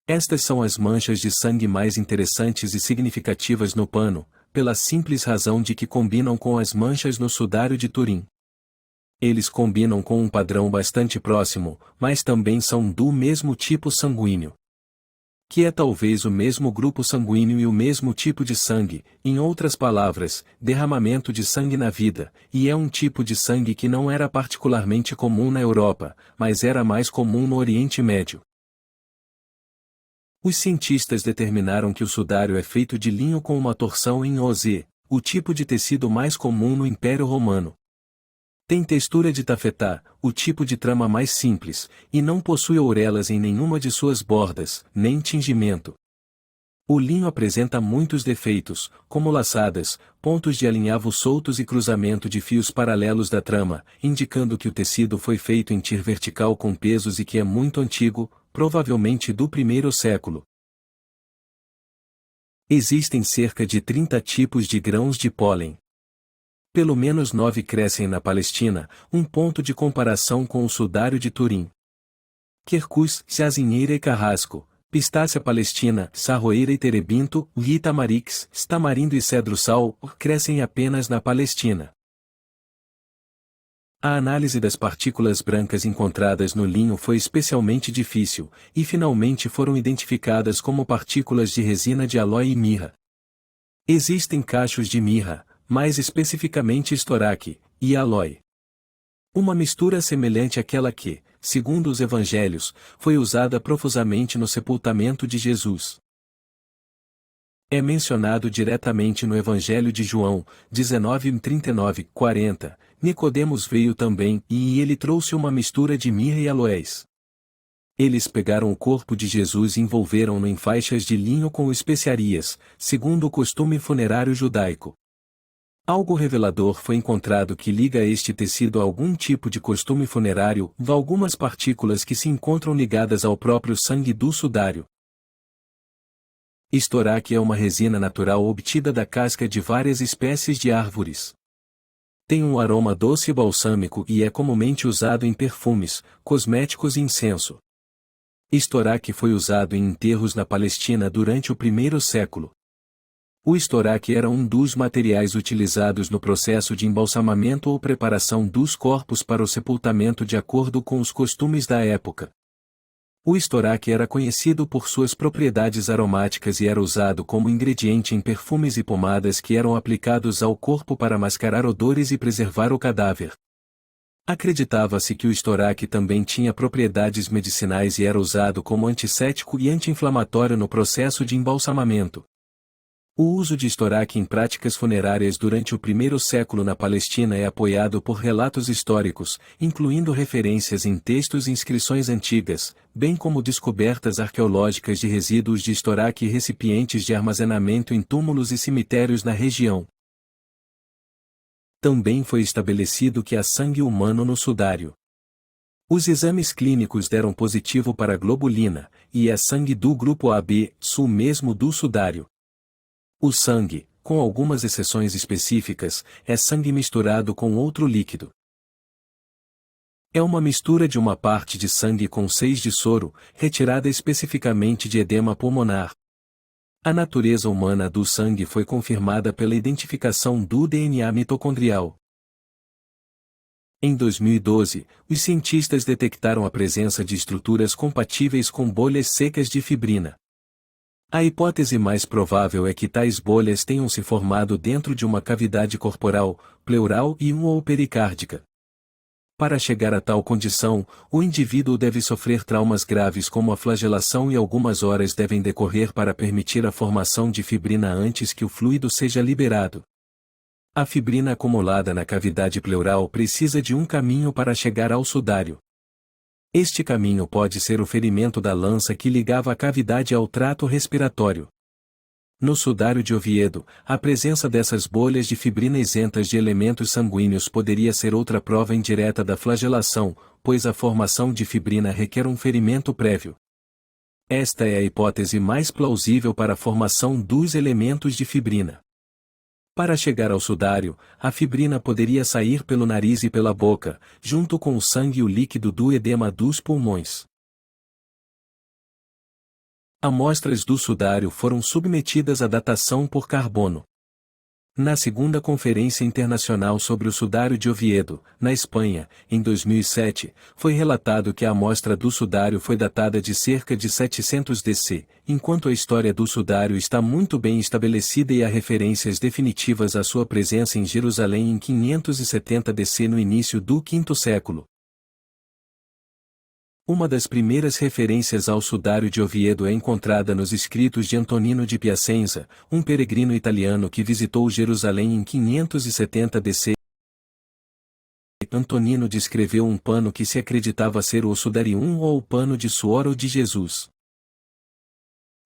Estas são as manchas de sangue mais interessantes e significativas no pano, pela simples razão de que combinam com as manchas no sudário de Turim. Eles combinam com um padrão bastante próximo, mas também são do mesmo tipo sanguíneo. Que é talvez o mesmo grupo sanguíneo e o mesmo tipo de sangue, em outras palavras, derramamento de sangue na vida, e é um tipo de sangue que não era particularmente comum na Europa, mas era mais comum no Oriente Médio. Os cientistas determinaram que o sudário é feito de linho com uma torção em OZ, o tipo de tecido mais comum no Império Romano. Tem textura de tafetá, o tipo de trama mais simples, e não possui ourelas em nenhuma de suas bordas, nem tingimento. O linho apresenta muitos defeitos, como laçadas, pontos de alinhavo soltos e cruzamento de fios paralelos da trama, indicando que o tecido foi feito em tir vertical com pesos e que é muito antigo, provavelmente do primeiro século. Existem cerca de 30 tipos de grãos de pólen. Pelo menos 9 crescem na Palestina, um ponto de comparação com o sudário de Turim. Quercus, jazinheira e carrasco, pistácia palestina, sarroeira e terebinto, itamarix, tamarindo e cedro-sal, crescem apenas na Palestina. A análise das partículas brancas encontradas no linho foi especialmente difícil, e finalmente foram identificadas como partículas de resina de aloe e mirra. Existem cachos de mirra, mais especificamente estoraque, e aloe. Uma mistura semelhante àquela que, segundo os evangelhos, foi usada profusamente no sepultamento de Jesus. É mencionado diretamente no Evangelho de João, 19:39-40, Nicodemos veio também, e ele trouxe uma mistura de mirra e aloés. Eles pegaram o corpo de Jesus e envolveram-no em faixas de linho com especiarias, segundo o costume funerário judaico. Algo revelador foi encontrado que liga este tecido a algum tipo de costume funerário, algumas partículas que se encontram ligadas ao próprio sangue do sudário. Estoraque é uma resina natural obtida da casca de várias espécies de árvores. Tem um aroma doce e balsâmico e é comumente usado em perfumes, cosméticos e incenso. Estoraque foi usado em enterros na Palestina durante o primeiro século. O estoraque era um dos materiais utilizados no processo de embalsamamento ou preparação dos corpos para o sepultamento de acordo com os costumes da época. O estoraque era conhecido por suas propriedades aromáticas e era usado como ingrediente em perfumes e pomadas que eram aplicados ao corpo para mascarar odores e preservar o cadáver. Acreditava-se que o estoraque também tinha propriedades medicinais e era usado como antisséptico e anti-inflamatório no processo de embalsamamento. O uso de estoraque em práticas funerárias durante o primeiro século na Palestina é apoiado por relatos históricos, incluindo referências em textos e inscrições antigas, bem como descobertas arqueológicas de resíduos de estoraque e recipientes de armazenamento em túmulos e cemitérios na região. Também foi estabelecido que há sangue humano no sudário. Os exames clínicos deram positivo para globulina, e é sangue do grupo AB, sul mesmo do sudário. O sangue, com algumas exceções específicas, é sangue misturado com outro líquido. É uma mistura de uma parte de sangue com 6 de soro, retirada especificamente de edema pulmonar. A natureza humana do sangue foi confirmada pela identificação do DNA mitocondrial. Em 2012, os cientistas detectaram a presença de estruturas compatíveis com bolhas secas de fibrina. A hipótese mais provável é que tais bolhas tenham se formado dentro de uma cavidade corporal, pleural ou pericárdica. Para chegar a tal condição, o indivíduo deve sofrer traumas graves como a flagelação e algumas horas devem decorrer para permitir a formação de fibrina antes que o fluido seja liberado. A fibrina acumulada na cavidade pleural precisa de um caminho para chegar ao sudário. Este caminho pode ser o ferimento da lança que ligava a cavidade ao trato respiratório. No sudário de Oviedo, a presença dessas bolhas de fibrina isentas de elementos sanguíneos poderia ser outra prova indireta da flagelação, pois a formação de fibrina requer um ferimento prévio. Esta é a hipótese mais plausível para a formação dos elementos de fibrina. Para chegar ao sudário, a fibrina poderia sair pelo nariz e pela boca, junto com o sangue e o líquido do edema dos pulmões. Amostras do sudário foram submetidas à datação por carbono. Na segunda Conferência Internacional sobre o Sudário de Oviedo, na Espanha, em 2007, foi relatado que a amostra do sudário foi datada de cerca de 700 DC, enquanto a história do sudário está muito bem estabelecida e há referências definitivas à sua presença em Jerusalém em 570 DC no início do V século. Uma das primeiras referências ao sudário de Oviedo é encontrada nos escritos de Antonino de Piacenza, um peregrino italiano que visitou Jerusalém em 570 DC. Antonino descreveu um pano que se acreditava ser o sudarium ou o pano de suor de Jesus.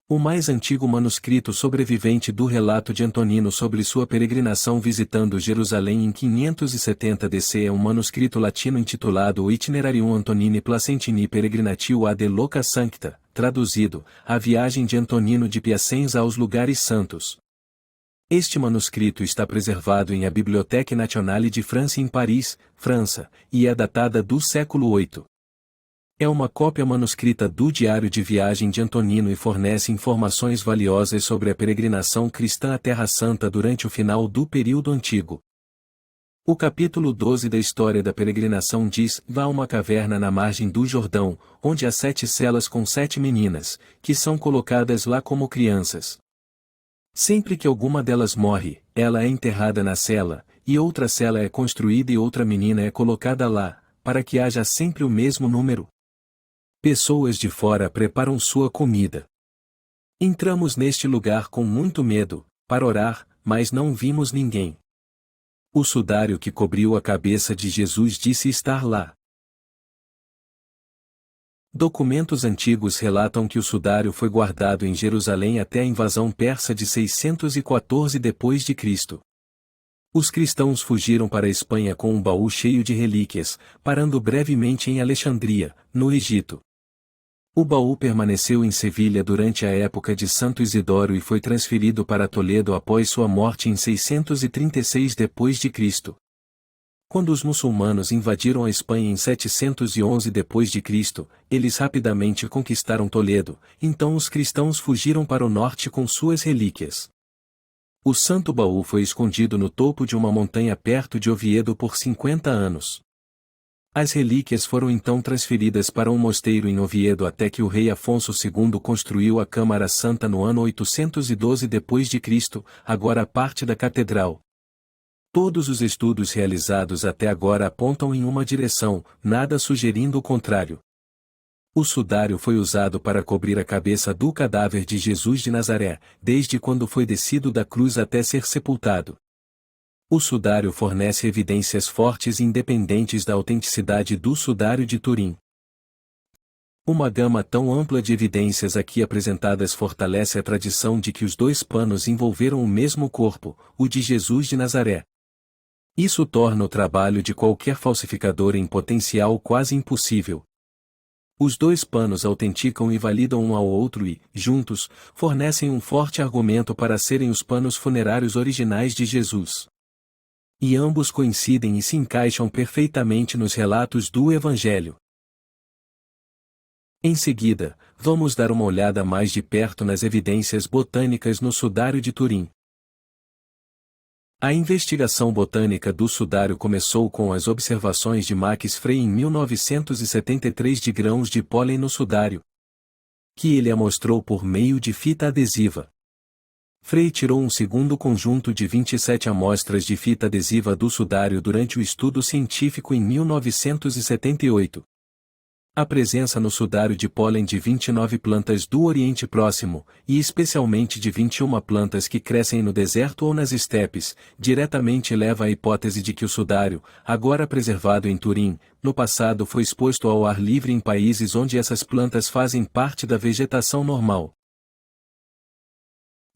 O mais antigo manuscrito sobrevivente do relato de Antonino sobre sua peregrinação visitando Jerusalém em 570 DC é um manuscrito latino intitulado O Itinerarium Antonini Placentini Peregrinatio ad Loca Sancta, traduzido, A Viagem de Antonino de Piacenza aos Lugares Santos. Este manuscrito está preservado em a Bibliothèque Nationale de France em Paris, França, e é datada do século VIII. É uma cópia manuscrita do Diário de Viagem de Antonino e fornece informações valiosas sobre a peregrinação cristã à Terra Santa durante o final do período antigo. O capítulo 12 da história da peregrinação diz: vá a uma caverna na margem do Jordão, onde há 7 celas com 7 meninas, que são colocadas lá como crianças. Sempre que alguma delas morre, ela é enterrada na cela, e outra cela é construída e outra menina é colocada lá, para que haja sempre o mesmo número. Pessoas de fora preparam sua comida. Entramos neste lugar com muito medo, para orar, mas não vimos ninguém. O sudário que cobriu a cabeça de Jesus disse estar lá. Documentos antigos relatam que o sudário foi guardado em Jerusalém até a invasão persa de 614 d.C. Os cristãos fugiram para a Espanha com um baú cheio de relíquias, parando brevemente em Alexandria, no Egito. O baú permaneceu em Sevilha durante a época de Santo Isidoro e foi transferido para Toledo após sua morte em 636 d.C. Quando os muçulmanos invadiram a Espanha em 711 d.C., eles rapidamente conquistaram Toledo, então os cristãos fugiram para o norte com suas relíquias. O santo baú foi escondido no topo de uma montanha perto de Oviedo por 50 anos. As relíquias foram então transferidas para um mosteiro em Oviedo até que o rei Afonso II construiu a Câmara Santa no ano 812 d.C., agora parte da catedral. Todos os estudos realizados até agora apontam em uma direção, nada sugerindo o contrário. O sudário foi usado para cobrir a cabeça do cadáver de Jesus de Nazaré, desde quando foi descido da cruz até ser sepultado. O sudário fornece evidências fortes e independentes da autenticidade do sudário de Turim. Uma gama tão ampla de evidências aqui apresentadas fortalece a tradição de que os dois panos envolveram o mesmo corpo, o de Jesus de Nazaré. Isso torna o trabalho de qualquer falsificador em potencial quase impossível. Os dois panos autenticam e validam um ao outro e, juntos, fornecem um forte argumento para serem os panos funerários originais de Jesus. E ambos coincidem e se encaixam perfeitamente nos relatos do Evangelho. Em seguida, vamos dar uma olhada mais de perto nas evidências botânicas no sudário de Turim. A investigação botânica do sudário começou com as observações de Max Frey em 1973 de grãos de pólen no sudário, que ele amostrou por meio de fita adesiva. Frey tirou um segundo conjunto de 27 amostras de fita adesiva do sudário durante o estudo científico em 1978. A presença no sudário de pólen de 29 plantas do Oriente Próximo, e especialmente de 21 plantas que crescem no deserto ou nas estepes, diretamente leva à hipótese de que o sudário, agora preservado em Turim, no passado foi exposto ao ar livre em países onde essas plantas fazem parte da vegetação normal.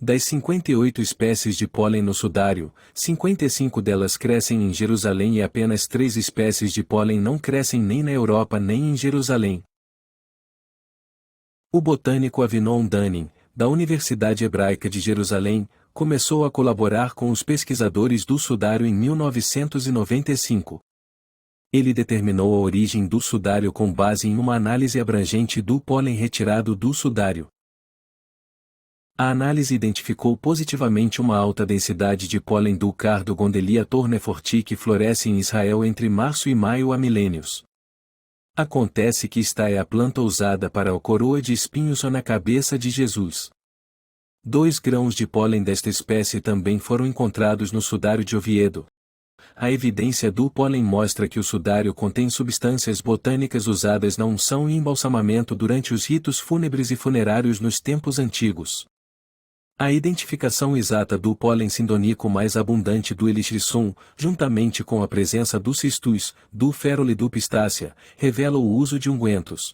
Das 58 espécies de pólen no sudário, 55 delas crescem em Jerusalém e apenas 3 espécies de pólen não crescem nem na Europa nem em Jerusalém. O botânico Avinon Dunning, da Universidade Hebraica de Jerusalém, começou a colaborar com os pesquisadores do sudário em 1995. Ele determinou a origem do sudário com base em uma análise abrangente do pólen retirado do sudário. A análise identificou positivamente uma alta densidade de pólen do cardo Gondelia tourneforti que floresce em Israel entre março e maio há milênios. Acontece que esta é a planta usada para a coroa de espinhos na cabeça de Jesus. 2 grãos de pólen desta espécie também foram encontrados no sudário de Oviedo. A evidência do pólen mostra que o sudário contém substâncias botânicas usadas na unção e embalsamamento durante os ritos fúnebres e funerários nos tempos antigos. A identificação exata do pólen sindônico mais abundante do elixir-sum, juntamente com a presença do cistus, do férol e do pistácia, revela o uso de ungüentos.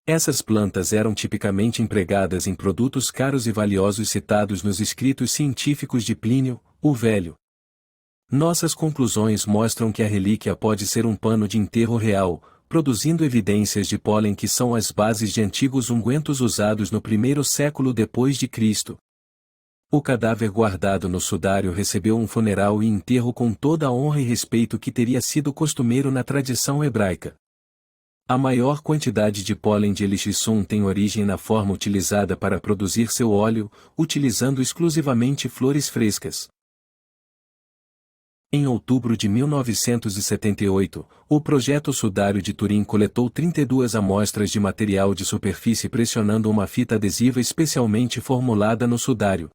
Essas plantas eram tipicamente empregadas em produtos caros e valiosos citados nos escritos científicos de Plínio, o Velho. Nossas conclusões mostram que a relíquia pode ser um pano de enterro real, produzindo evidências de pólen que são as bases de antigos ungüentos usados no primeiro século depois de Cristo. O cadáver guardado no sudário recebeu um funeral e enterro com toda a honra e respeito que teria sido costumeiro na tradição hebraica. A maior quantidade de pólen de elixir-sum tem origem na forma utilizada para produzir seu óleo, utilizando exclusivamente flores frescas. Em outubro de 1978, o projeto Sudário de Turim coletou 32 amostras de material de superfície pressionando uma fita adesiva especialmente formulada no sudário.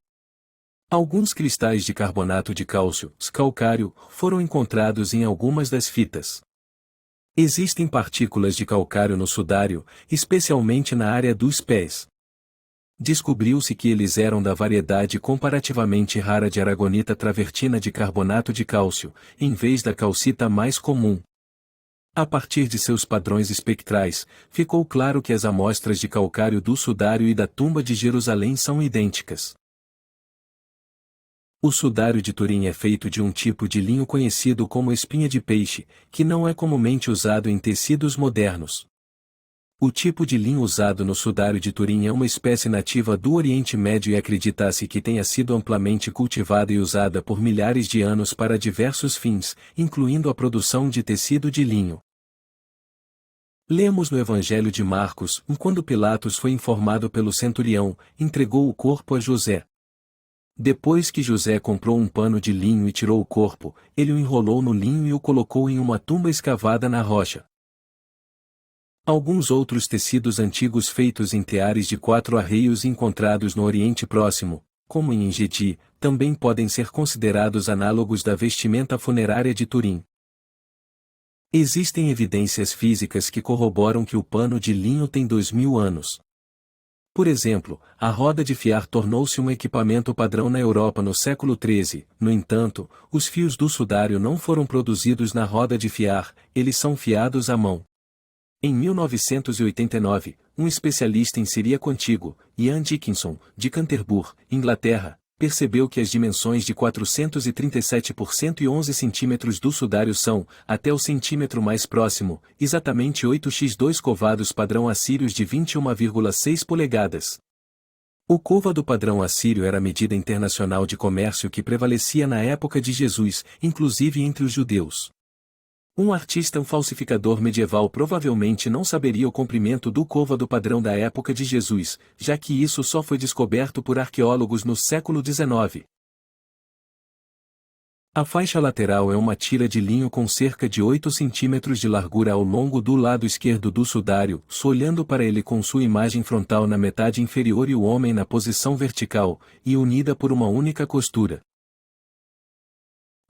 Alguns cristais de carbonato de cálcio, calcário, foram encontrados em algumas das fitas. Existem partículas de calcário no sudário, especialmente na área dos pés. Descobriu-se que eles eram da variedade comparativamente rara de aragonita travertina de carbonato de cálcio, em vez da calcita mais comum. A partir de seus padrões espectrais, ficou claro que as amostras de calcário do sudário e da tumba de Jerusalém são idênticas. O sudário de Turim é feito de um tipo de linho conhecido como espinha de peixe, que não é comumente usado em tecidos modernos. O tipo de linho usado no sudário de Turim é uma espécie nativa do Oriente Médio e acredita-se que tenha sido amplamente cultivada e usada por milhares de anos para diversos fins, incluindo a produção de tecido de linho. Lemos no Evangelho de Marcos, quando Pilatos foi informado pelo centurião, entregou o corpo a José. Depois que José comprou um pano de linho e tirou o corpo, ele o enrolou no linho e o colocou em uma tumba escavada na rocha. Alguns outros tecidos antigos feitos em teares de 4 arreios encontrados no Oriente Próximo, como em Engedi, também podem ser considerados análogos da vestimenta funerária de Turim. Existem evidências físicas que corroboram que o pano de linho tem 2000 anos. Por exemplo, a roda de fiar tornou-se um equipamento padrão na Europa no século XIII, no entanto, os fios do sudário não foram produzidos na roda de fiar, eles são fiados à mão. Em 1989, um especialista em siríaco antigo, Ian Dickinson, de Canterbury, Inglaterra, percebeu que as dimensões de 437 por 111 centímetros do sudário são, até o centímetro mais próximo, exatamente 8x2 covados padrão assírios de 21,6 polegadas. O côvado padrão assírio era a medida internacional de comércio que prevalecia na época de Jesus, inclusive entre os judeus. Um artista falsificador medieval provavelmente não saberia o comprimento do côvado padrão da época de Jesus, já que isso só foi descoberto por arqueólogos no século XIX. A faixa lateral é uma tira de linho com cerca de 8 centímetros de largura ao longo do lado esquerdo do sudário, olhando para ele com sua imagem frontal na metade inferior e o homem na posição vertical, e unida por uma única costura.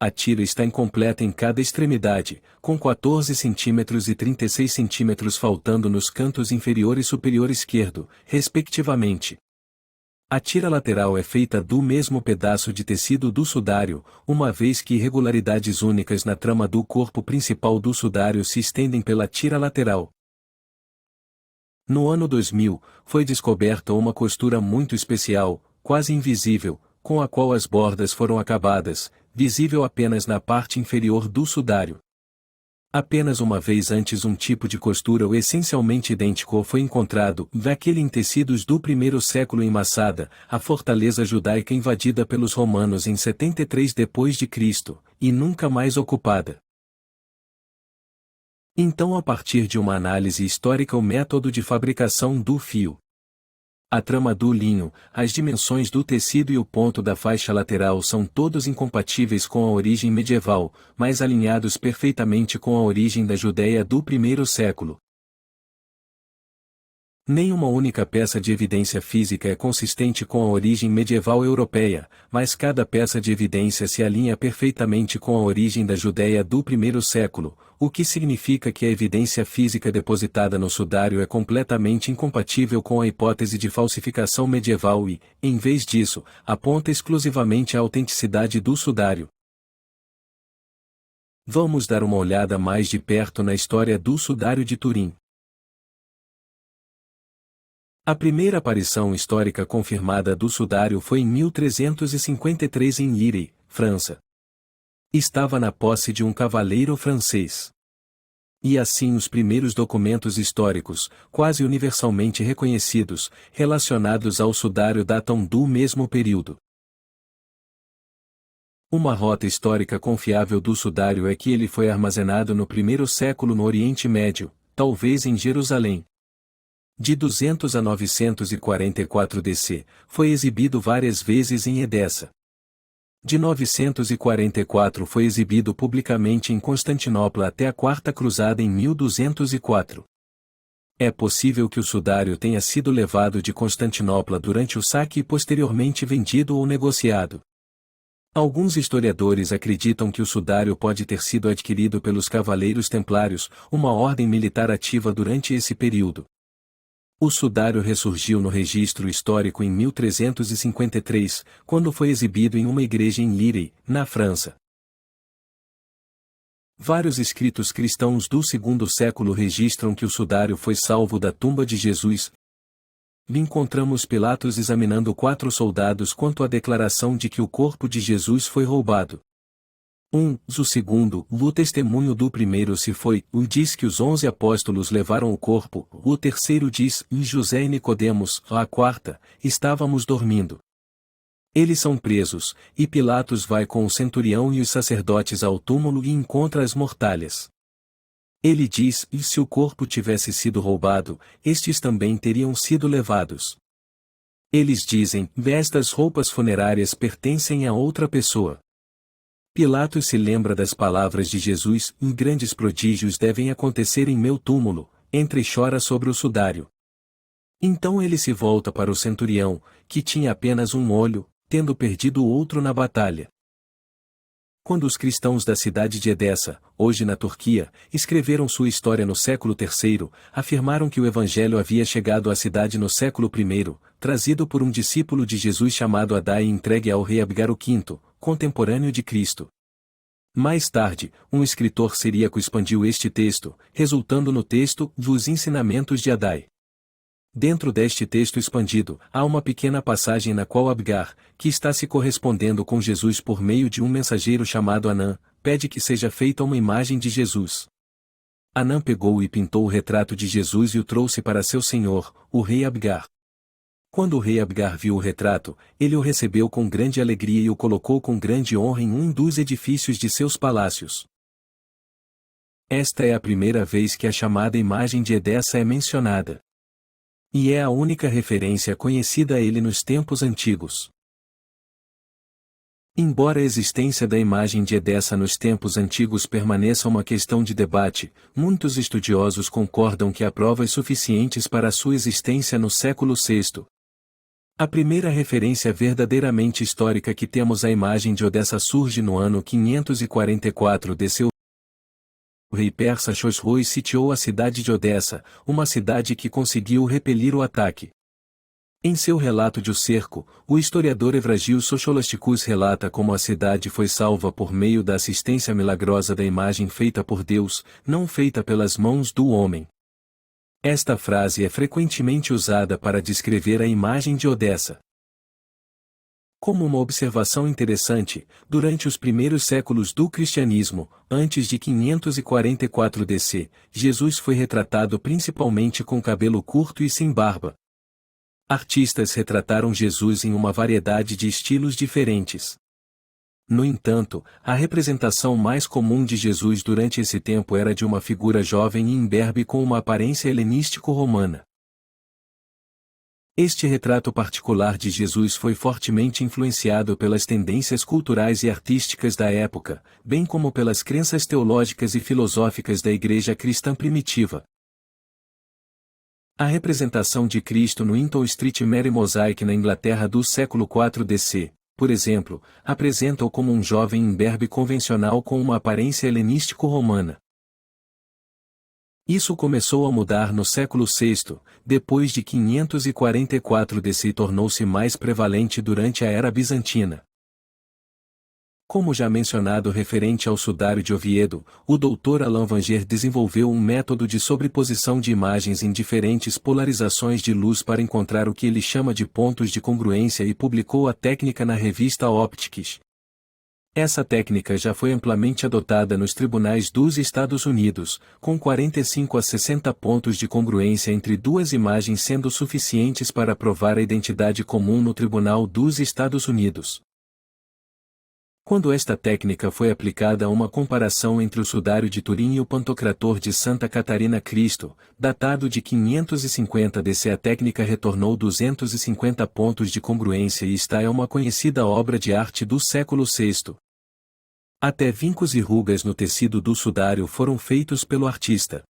A tira está incompleta em cada extremidade, com 14 centímetros e 36 centímetros faltando nos cantos inferior e superior esquerdo, respectivamente. A tira lateral é feita do mesmo pedaço de tecido do sudário, uma vez que irregularidades únicas na trama do corpo principal do sudário se estendem pela tira lateral. No ano 2000, foi descoberta uma costura muito especial, quase invisível, com a qual as bordas foram acabadas, visível apenas na parte inferior do sudário. Apenas uma vez antes um tipo de costura essencialmente idêntico foi encontrado, daquele em tecidos do primeiro século em Massada, a fortaleza judaica invadida pelos romanos em 73 d.C., e nunca mais ocupada. Então, a partir de uma análise histórica, o método de fabricação do fio, a trama do linho, as dimensões do tecido e o ponto da faixa lateral são todos incompatíveis com a origem medieval, mas alinhados perfeitamente com a origem da Judéia do primeiro século. Nenhuma única peça de evidência física é consistente com a origem medieval europeia, mas cada peça de evidência se alinha perfeitamente com a origem da Judéia do primeiro século, o que significa que a evidência física depositada no sudário é completamente incompatível com a hipótese de falsificação medieval e, em vez disso, aponta exclusivamente à autenticidade do sudário. Vamos dar uma olhada mais de perto na história do sudário de Turim. A primeira aparição histórica confirmada do sudário foi em 1353 em Lille, França. Estava na posse de um cavaleiro francês. E assim os primeiros documentos históricos, quase universalmente reconhecidos, relacionados ao sudário datam do mesmo período. Uma rota histórica confiável do sudário é que ele foi armazenado no primeiro século no Oriente Médio, talvez em Jerusalém. De 200 a 944 DC, foi exibido várias vezes em Edessa. De 944 foi exibido publicamente em Constantinopla até a Quarta Cruzada em 1204. É possível que o sudário tenha sido levado de Constantinopla durante o saque e posteriormente vendido ou negociado. Alguns historiadores acreditam que o sudário pode ter sido adquirido pelos Cavaleiros Templários, uma ordem militar ativa durante esse período. O sudário ressurgiu no registro histórico em 1353, quando foi exibido em uma igreja em Lille, na França. Vários escritos cristãos do segundo século registram que o sudário foi salvo da tumba de Jesus. Encontramos Pilatos examinando 4 soldados quanto à declaração de que o corpo de Jesus foi roubado. O segundo, o testemunho do primeiro se foi, diz que os 11 apóstolos levaram o corpo, o terceiro diz, José e Nicodemos, a quarta, estávamos dormindo. Eles são presos, e Pilatos vai com o centurião e os sacerdotes ao túmulo e encontra as mortalhas. Ele diz, e se o corpo tivesse sido roubado, estes também teriam sido levados. Eles dizem, estas roupas funerárias pertencem a outra pessoa. Pilatos se lembra das palavras de Jesus, grandes prodígios devem acontecer em meu túmulo, entra e chora sobre o sudário. Então ele se volta para o centurião, que tinha apenas um olho, tendo perdido o outro na batalha. Quando os cristãos da cidade de Edessa, hoje na Turquia, escreveram sua história no século III, afirmaram que o Evangelho havia chegado à cidade no século I, trazido por um discípulo de Jesus chamado Adai e entregue ao rei Abgar V, contemporâneo de Cristo. Mais tarde, um escritor siríaco expandiu este texto, resultando no texto dos Ensinamentos de Adai. Dentro deste texto expandido, há uma pequena passagem na qual Abgar, que está se correspondendo com Jesus por meio de um mensageiro chamado Anã, pede que seja feita uma imagem de Jesus. Anã pegou e pintou o retrato de Jesus e o trouxe para seu senhor, o rei Abgar. Quando o rei Abgar viu o retrato, ele o recebeu com grande alegria e o colocou com grande honra em um dos edifícios de seus palácios. Esta é a primeira vez que a chamada imagem de Edessa é mencionada. E é a única referência conhecida a ele nos tempos antigos. Embora a existência da imagem de Edessa nos tempos antigos permaneça uma questão de debate, muitos estudiosos concordam que há provas suficientes para a sua existência no século VI. A primeira referência verdadeiramente histórica que temos à imagem de Odessa surge no ano 544 d.C. O rei persa Xosrui sitiou a cidade de Odessa, uma cidade que conseguiu repelir o ataque. Em seu relato de o cerco, o historiador Evragios Socholasticus relata como a cidade foi salva por meio da assistência milagrosa da imagem feita por Deus, não feita pelas mãos do homem. Esta frase é frequentemente usada para descrever a imagem de Odessa. Como uma observação interessante, durante os primeiros séculos do cristianismo, antes de 544 d.C., Jesus foi retratado principalmente com cabelo curto e sem barba. Artistas retrataram Jesus em uma variedade de estilos diferentes. No entanto, a representação mais comum de Jesus durante esse tempo era de uma figura jovem e imberbe com uma aparência helenístico-romana. Este retrato particular de Jesus foi fortemente influenciado pelas tendências culturais e artísticas da época, bem como pelas crenças teológicas e filosóficas da Igreja cristã primitiva. A representação de Cristo no Eaton Street Mary Mosaic na Inglaterra do século IV d.C., por exemplo, apresenta-o como um jovem imberbe convencional com uma aparência helenístico-romana. Isso começou a mudar no século VI, depois de 544 d.C. tornou-se mais prevalente durante a Era Bizantina. Como já mencionado referente ao Sudário de Oviedo, o Dr. Alain Vanger desenvolveu um método de sobreposição de imagens em diferentes polarizações de luz para encontrar o que ele chama de pontos de congruência e publicou a técnica na revista Optics. Essa técnica já foi amplamente adotada nos tribunais dos Estados Unidos, com 45 a 60 pontos de congruência entre duas imagens sendo suficientes para provar a identidade comum no Tribunal dos Estados Unidos. Quando esta técnica foi aplicada a uma comparação entre o Sudário de Turim e o Pantocrator de Santa Catarina Cristo, datado de 550 d.C., a técnica retornou 250 pontos de congruência e esta é uma conhecida obra de arte do século VI. Até vincos e rugas no tecido do sudário foram feitos pelo artista.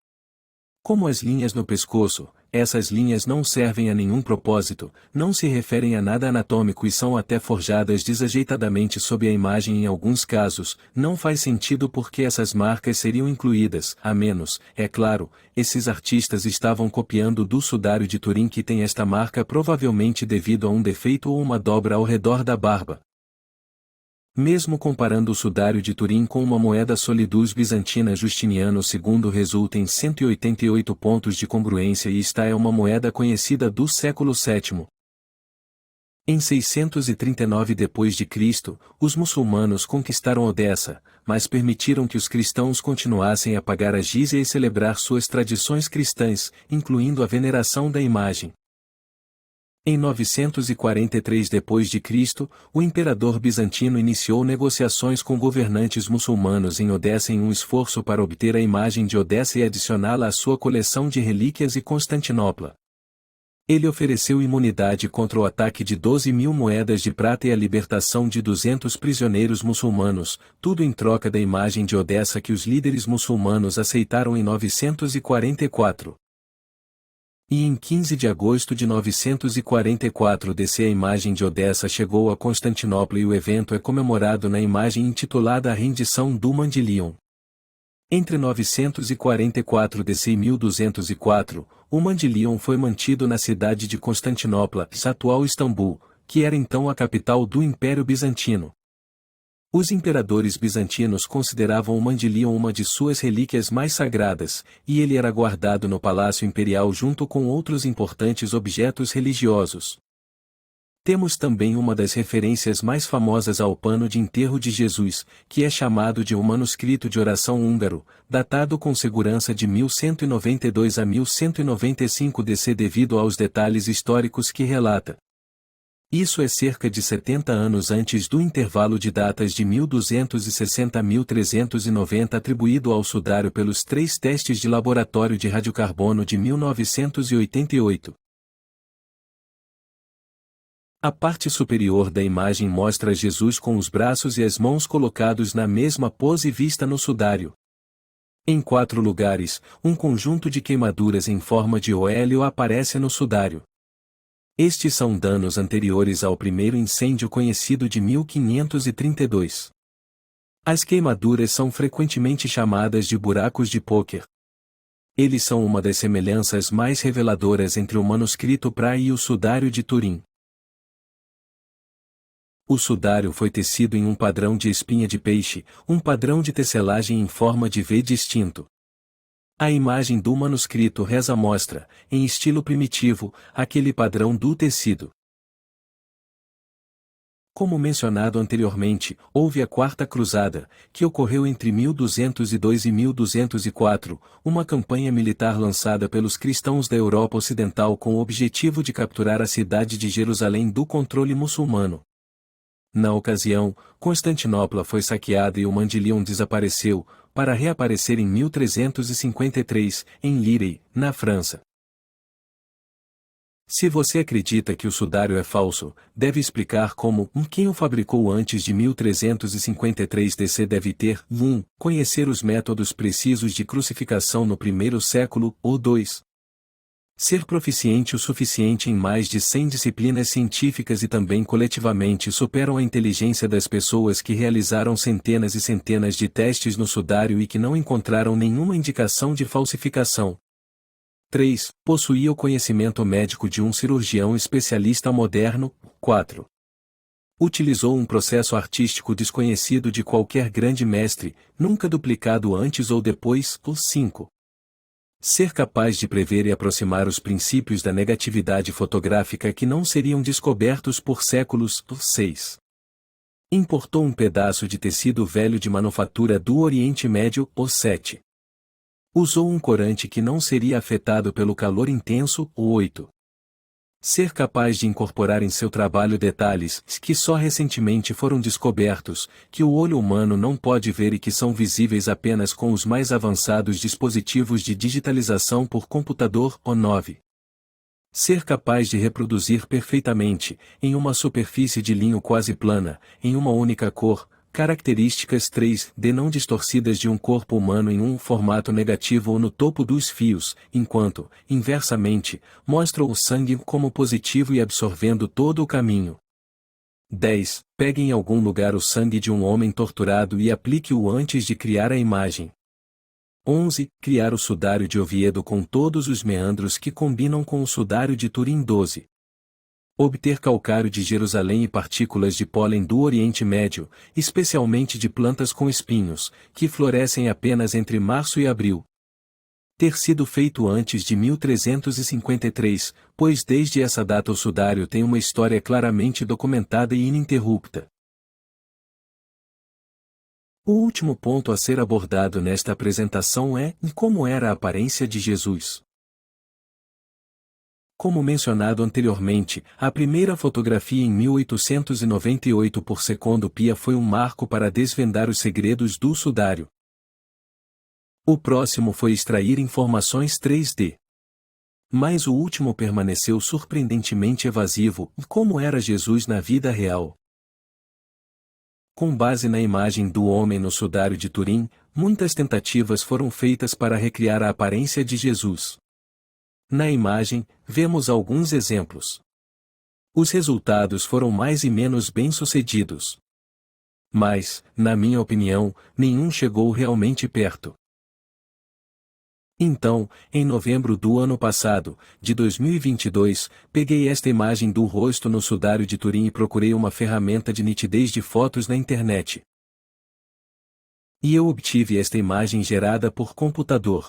Como as linhas no pescoço, essas linhas não servem a nenhum propósito, não se referem a nada anatômico e são até forjadas desajeitadamente sob a imagem em alguns casos, não faz sentido porque essas marcas seriam incluídas, a menos, é claro, esses artistas estavam copiando do sudário de Turim que tem esta marca provavelmente devido a um defeito ou uma dobra ao redor da barba. Mesmo comparando o sudário de Turim com uma moeda solidus bizantina Justiniano II resulta em 188 pontos de congruência e esta é uma moeda conhecida do século VII. Em 639 d.C., os muçulmanos conquistaram Odessa, mas permitiram que os cristãos continuassem a pagar a jizya e celebrar suas tradições cristãs, incluindo a veneração da imagem. Em 943 d.C., o imperador bizantino iniciou negociações com governantes muçulmanos em Odessa em um esforço para obter a imagem de Odessa e adicioná-la à sua coleção de relíquias e Constantinopla. Ele ofereceu imunidade contra o ataque de 12.000 moedas de prata e a libertação de 200 prisioneiros muçulmanos, tudo em troca da imagem de Odessa que os líderes muçulmanos aceitaram em 944. E em 15 de agosto de 944 DC a imagem de Odessa chegou a Constantinopla e o evento é comemorado na imagem intitulada A Rendição do Mandilion. Entre 944 DC e 1204, o Mandilion foi mantido na cidade de Constantinopla, atual Istambul, que era então a capital do Império Bizantino. Os imperadores bizantinos consideravam o Mandilion uma de suas relíquias mais sagradas, e ele era guardado no Palácio Imperial junto com outros importantes objetos religiosos. Temos também uma das referências mais famosas ao pano de enterro de Jesus, que é chamado de um manuscrito de oração húngaro, datado com segurança de 1192 a 1195 DC devido aos detalhes históricos que relata. Isso é cerca de 70 anos antes do intervalo de datas de 1260 a 1390 atribuído ao sudário pelos 3 testes de laboratório de radiocarbono de 1988. A parte superior da imagem mostra Jesus com os braços e as mãos colocados na mesma pose vista no sudário. Em 4 lugares, um conjunto de queimaduras em forma de oélio aparece no sudário. Estes são danos anteriores ao primeiro incêndio conhecido de 1532. As queimaduras são frequentemente chamadas de buracos de pôquer. Eles são uma das semelhanças mais reveladoras entre o manuscrito Braille e o sudário de Turim. O sudário foi tecido em um padrão de espinha de peixe, um padrão de tecelagem em forma de V distinto. A imagem do manuscrito reza mostra, em estilo primitivo, aquele padrão do tecido. Como mencionado anteriormente, houve a Quarta Cruzada, que ocorreu entre 1202 e 1204, uma campanha militar lançada pelos cristãos da Europa Ocidental com o objetivo de capturar a cidade de Jerusalém do controle muçulmano. Na ocasião, Constantinopla foi saqueada e o Mandilion desapareceu, para reaparecer em 1353, em Lirey, na França. Se você acredita que o sudário é falso, deve explicar como quem o fabricou antes de 1353 DC deve ter 1. Conhecer os métodos precisos de crucificação no primeiro século, ou 2. Ser proficiente o suficiente em mais de 100 disciplinas científicas e também coletivamente superam a inteligência das pessoas que realizaram centenas e centenas de testes no sudário e que não encontraram nenhuma indicação de falsificação. 3. Possuía o conhecimento médico de um cirurgião especialista moderno. 4. Utilizou um processo artístico desconhecido de qualquer grande mestre, nunca duplicado antes ou depois. 5. Ser capaz de prever e aproximar os princípios da negatividade fotográfica que não seriam descobertos por séculos. 6. Importou um pedaço de tecido velho de manufatura do Oriente Médio. 7. Usou um corante que não seria afetado pelo calor intenso. 8. Ser capaz de incorporar em seu trabalho detalhes que só recentemente foram descobertos, que o olho humano não pode ver e que são visíveis apenas com os mais avançados dispositivos de digitalização por computador. 9. Ser capaz de reproduzir perfeitamente, em uma superfície de linho quase plana, em uma única cor, características 3D não distorcidas de um corpo humano em um formato negativo ou no topo dos fios, enquanto, inversamente, mostra o sangue como positivo e absorvendo todo o caminho. 10. Pegue em algum lugar o sangue de um homem torturado e aplique-o antes de criar a imagem. 11. Criar o sudário de Oviedo com todos os meandros que combinam com o sudário de Turim. 12. Obter calcário de Jerusalém e partículas de pólen do Oriente Médio, especialmente de plantas com espinhos, que florescem apenas entre março e abril. Ter sido feito antes de 1353, pois desde essa data o sudário tem uma história claramente documentada e ininterrupta. O último ponto a ser abordado nesta apresentação é como era a aparência de Jesus. Como mencionado anteriormente, a primeira fotografia em 1898 por Secondo Pia foi um marco para desvendar os segredos do sudário. O próximo foi extrair informações 3D. Mas o último permaneceu surpreendentemente evasivo, como era Jesus na vida real. Com base na imagem do homem no sudário de Turim, muitas tentativas foram feitas para recriar a aparência de Jesus. Na imagem, vemos alguns exemplos. Os resultados foram mais e menos bem-sucedidos. Mas, na minha opinião, nenhum chegou realmente perto. Então, em novembro do ano passado, de 2022, peguei esta imagem do rosto no sudário de Turim e procurei uma ferramenta de nitidez de fotos na internet. E eu obtive esta imagem gerada por computador.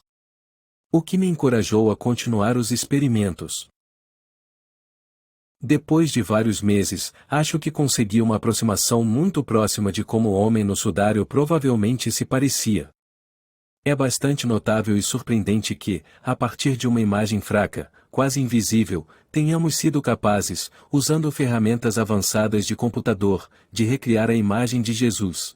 O que me encorajou a continuar os experimentos. Depois de vários meses, acho que consegui uma aproximação muito próxima de como o homem no sudário provavelmente se parecia. É bastante notável e surpreendente que, a partir de uma imagem fraca, quase invisível, tenhamos sido capazes, usando ferramentas avançadas de computador, de recriar a imagem de Jesus.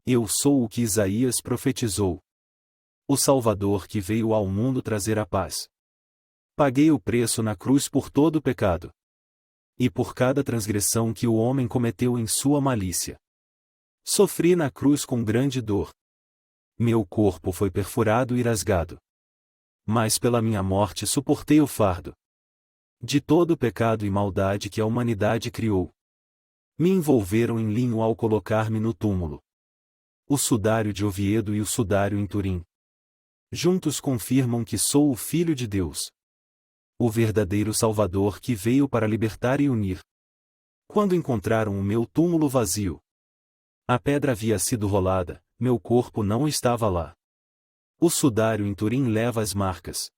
Eu sou o que Isaías profetizou. O Salvador que veio ao mundo trazer a paz. Paguei o preço na cruz por todo o pecado. E por cada transgressão que o homem cometeu em sua malícia. Sofri na cruz com grande dor. Meu corpo foi perfurado e rasgado. Mas pela minha morte suportei o fardo. De todo o pecado e maldade que a humanidade criou. Me envolveram em linho ao colocar-me no túmulo. O sudário de Oviedo e o sudário em Turim. Juntos confirmam que sou o Filho de Deus. O verdadeiro Salvador que veio para libertar e unir. Quando encontraram o meu túmulo vazio. A pedra havia sido rolada, meu corpo não estava lá. O sudário em Turim leva as marcas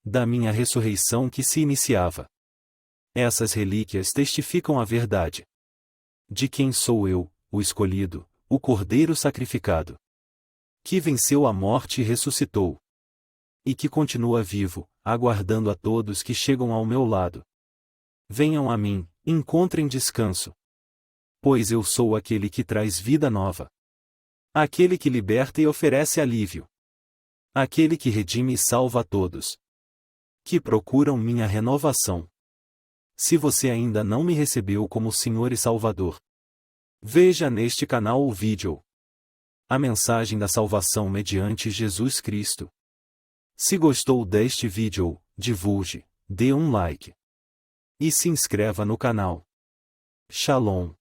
da minha ressurreição que se iniciava. Essas relíquias testificam a verdade. De quem sou eu, o escolhido, o Cordeiro sacrificado. Que venceu a morte e ressuscitou. E que continua vivo, aguardando a todos que chegam ao meu lado. Venham a mim, encontrem descanso. Pois eu sou aquele que traz vida nova. Aquele que liberta e oferece alívio. Aquele que redime e salva a todos. Que procuram minha renovação. Se você ainda não me recebeu como Senhor e Salvador, veja neste canal o vídeo. A mensagem da salvação mediante Jesus Cristo. Se gostou deste vídeo, divulgue, dê um like. E se inscreva no canal. Shalom.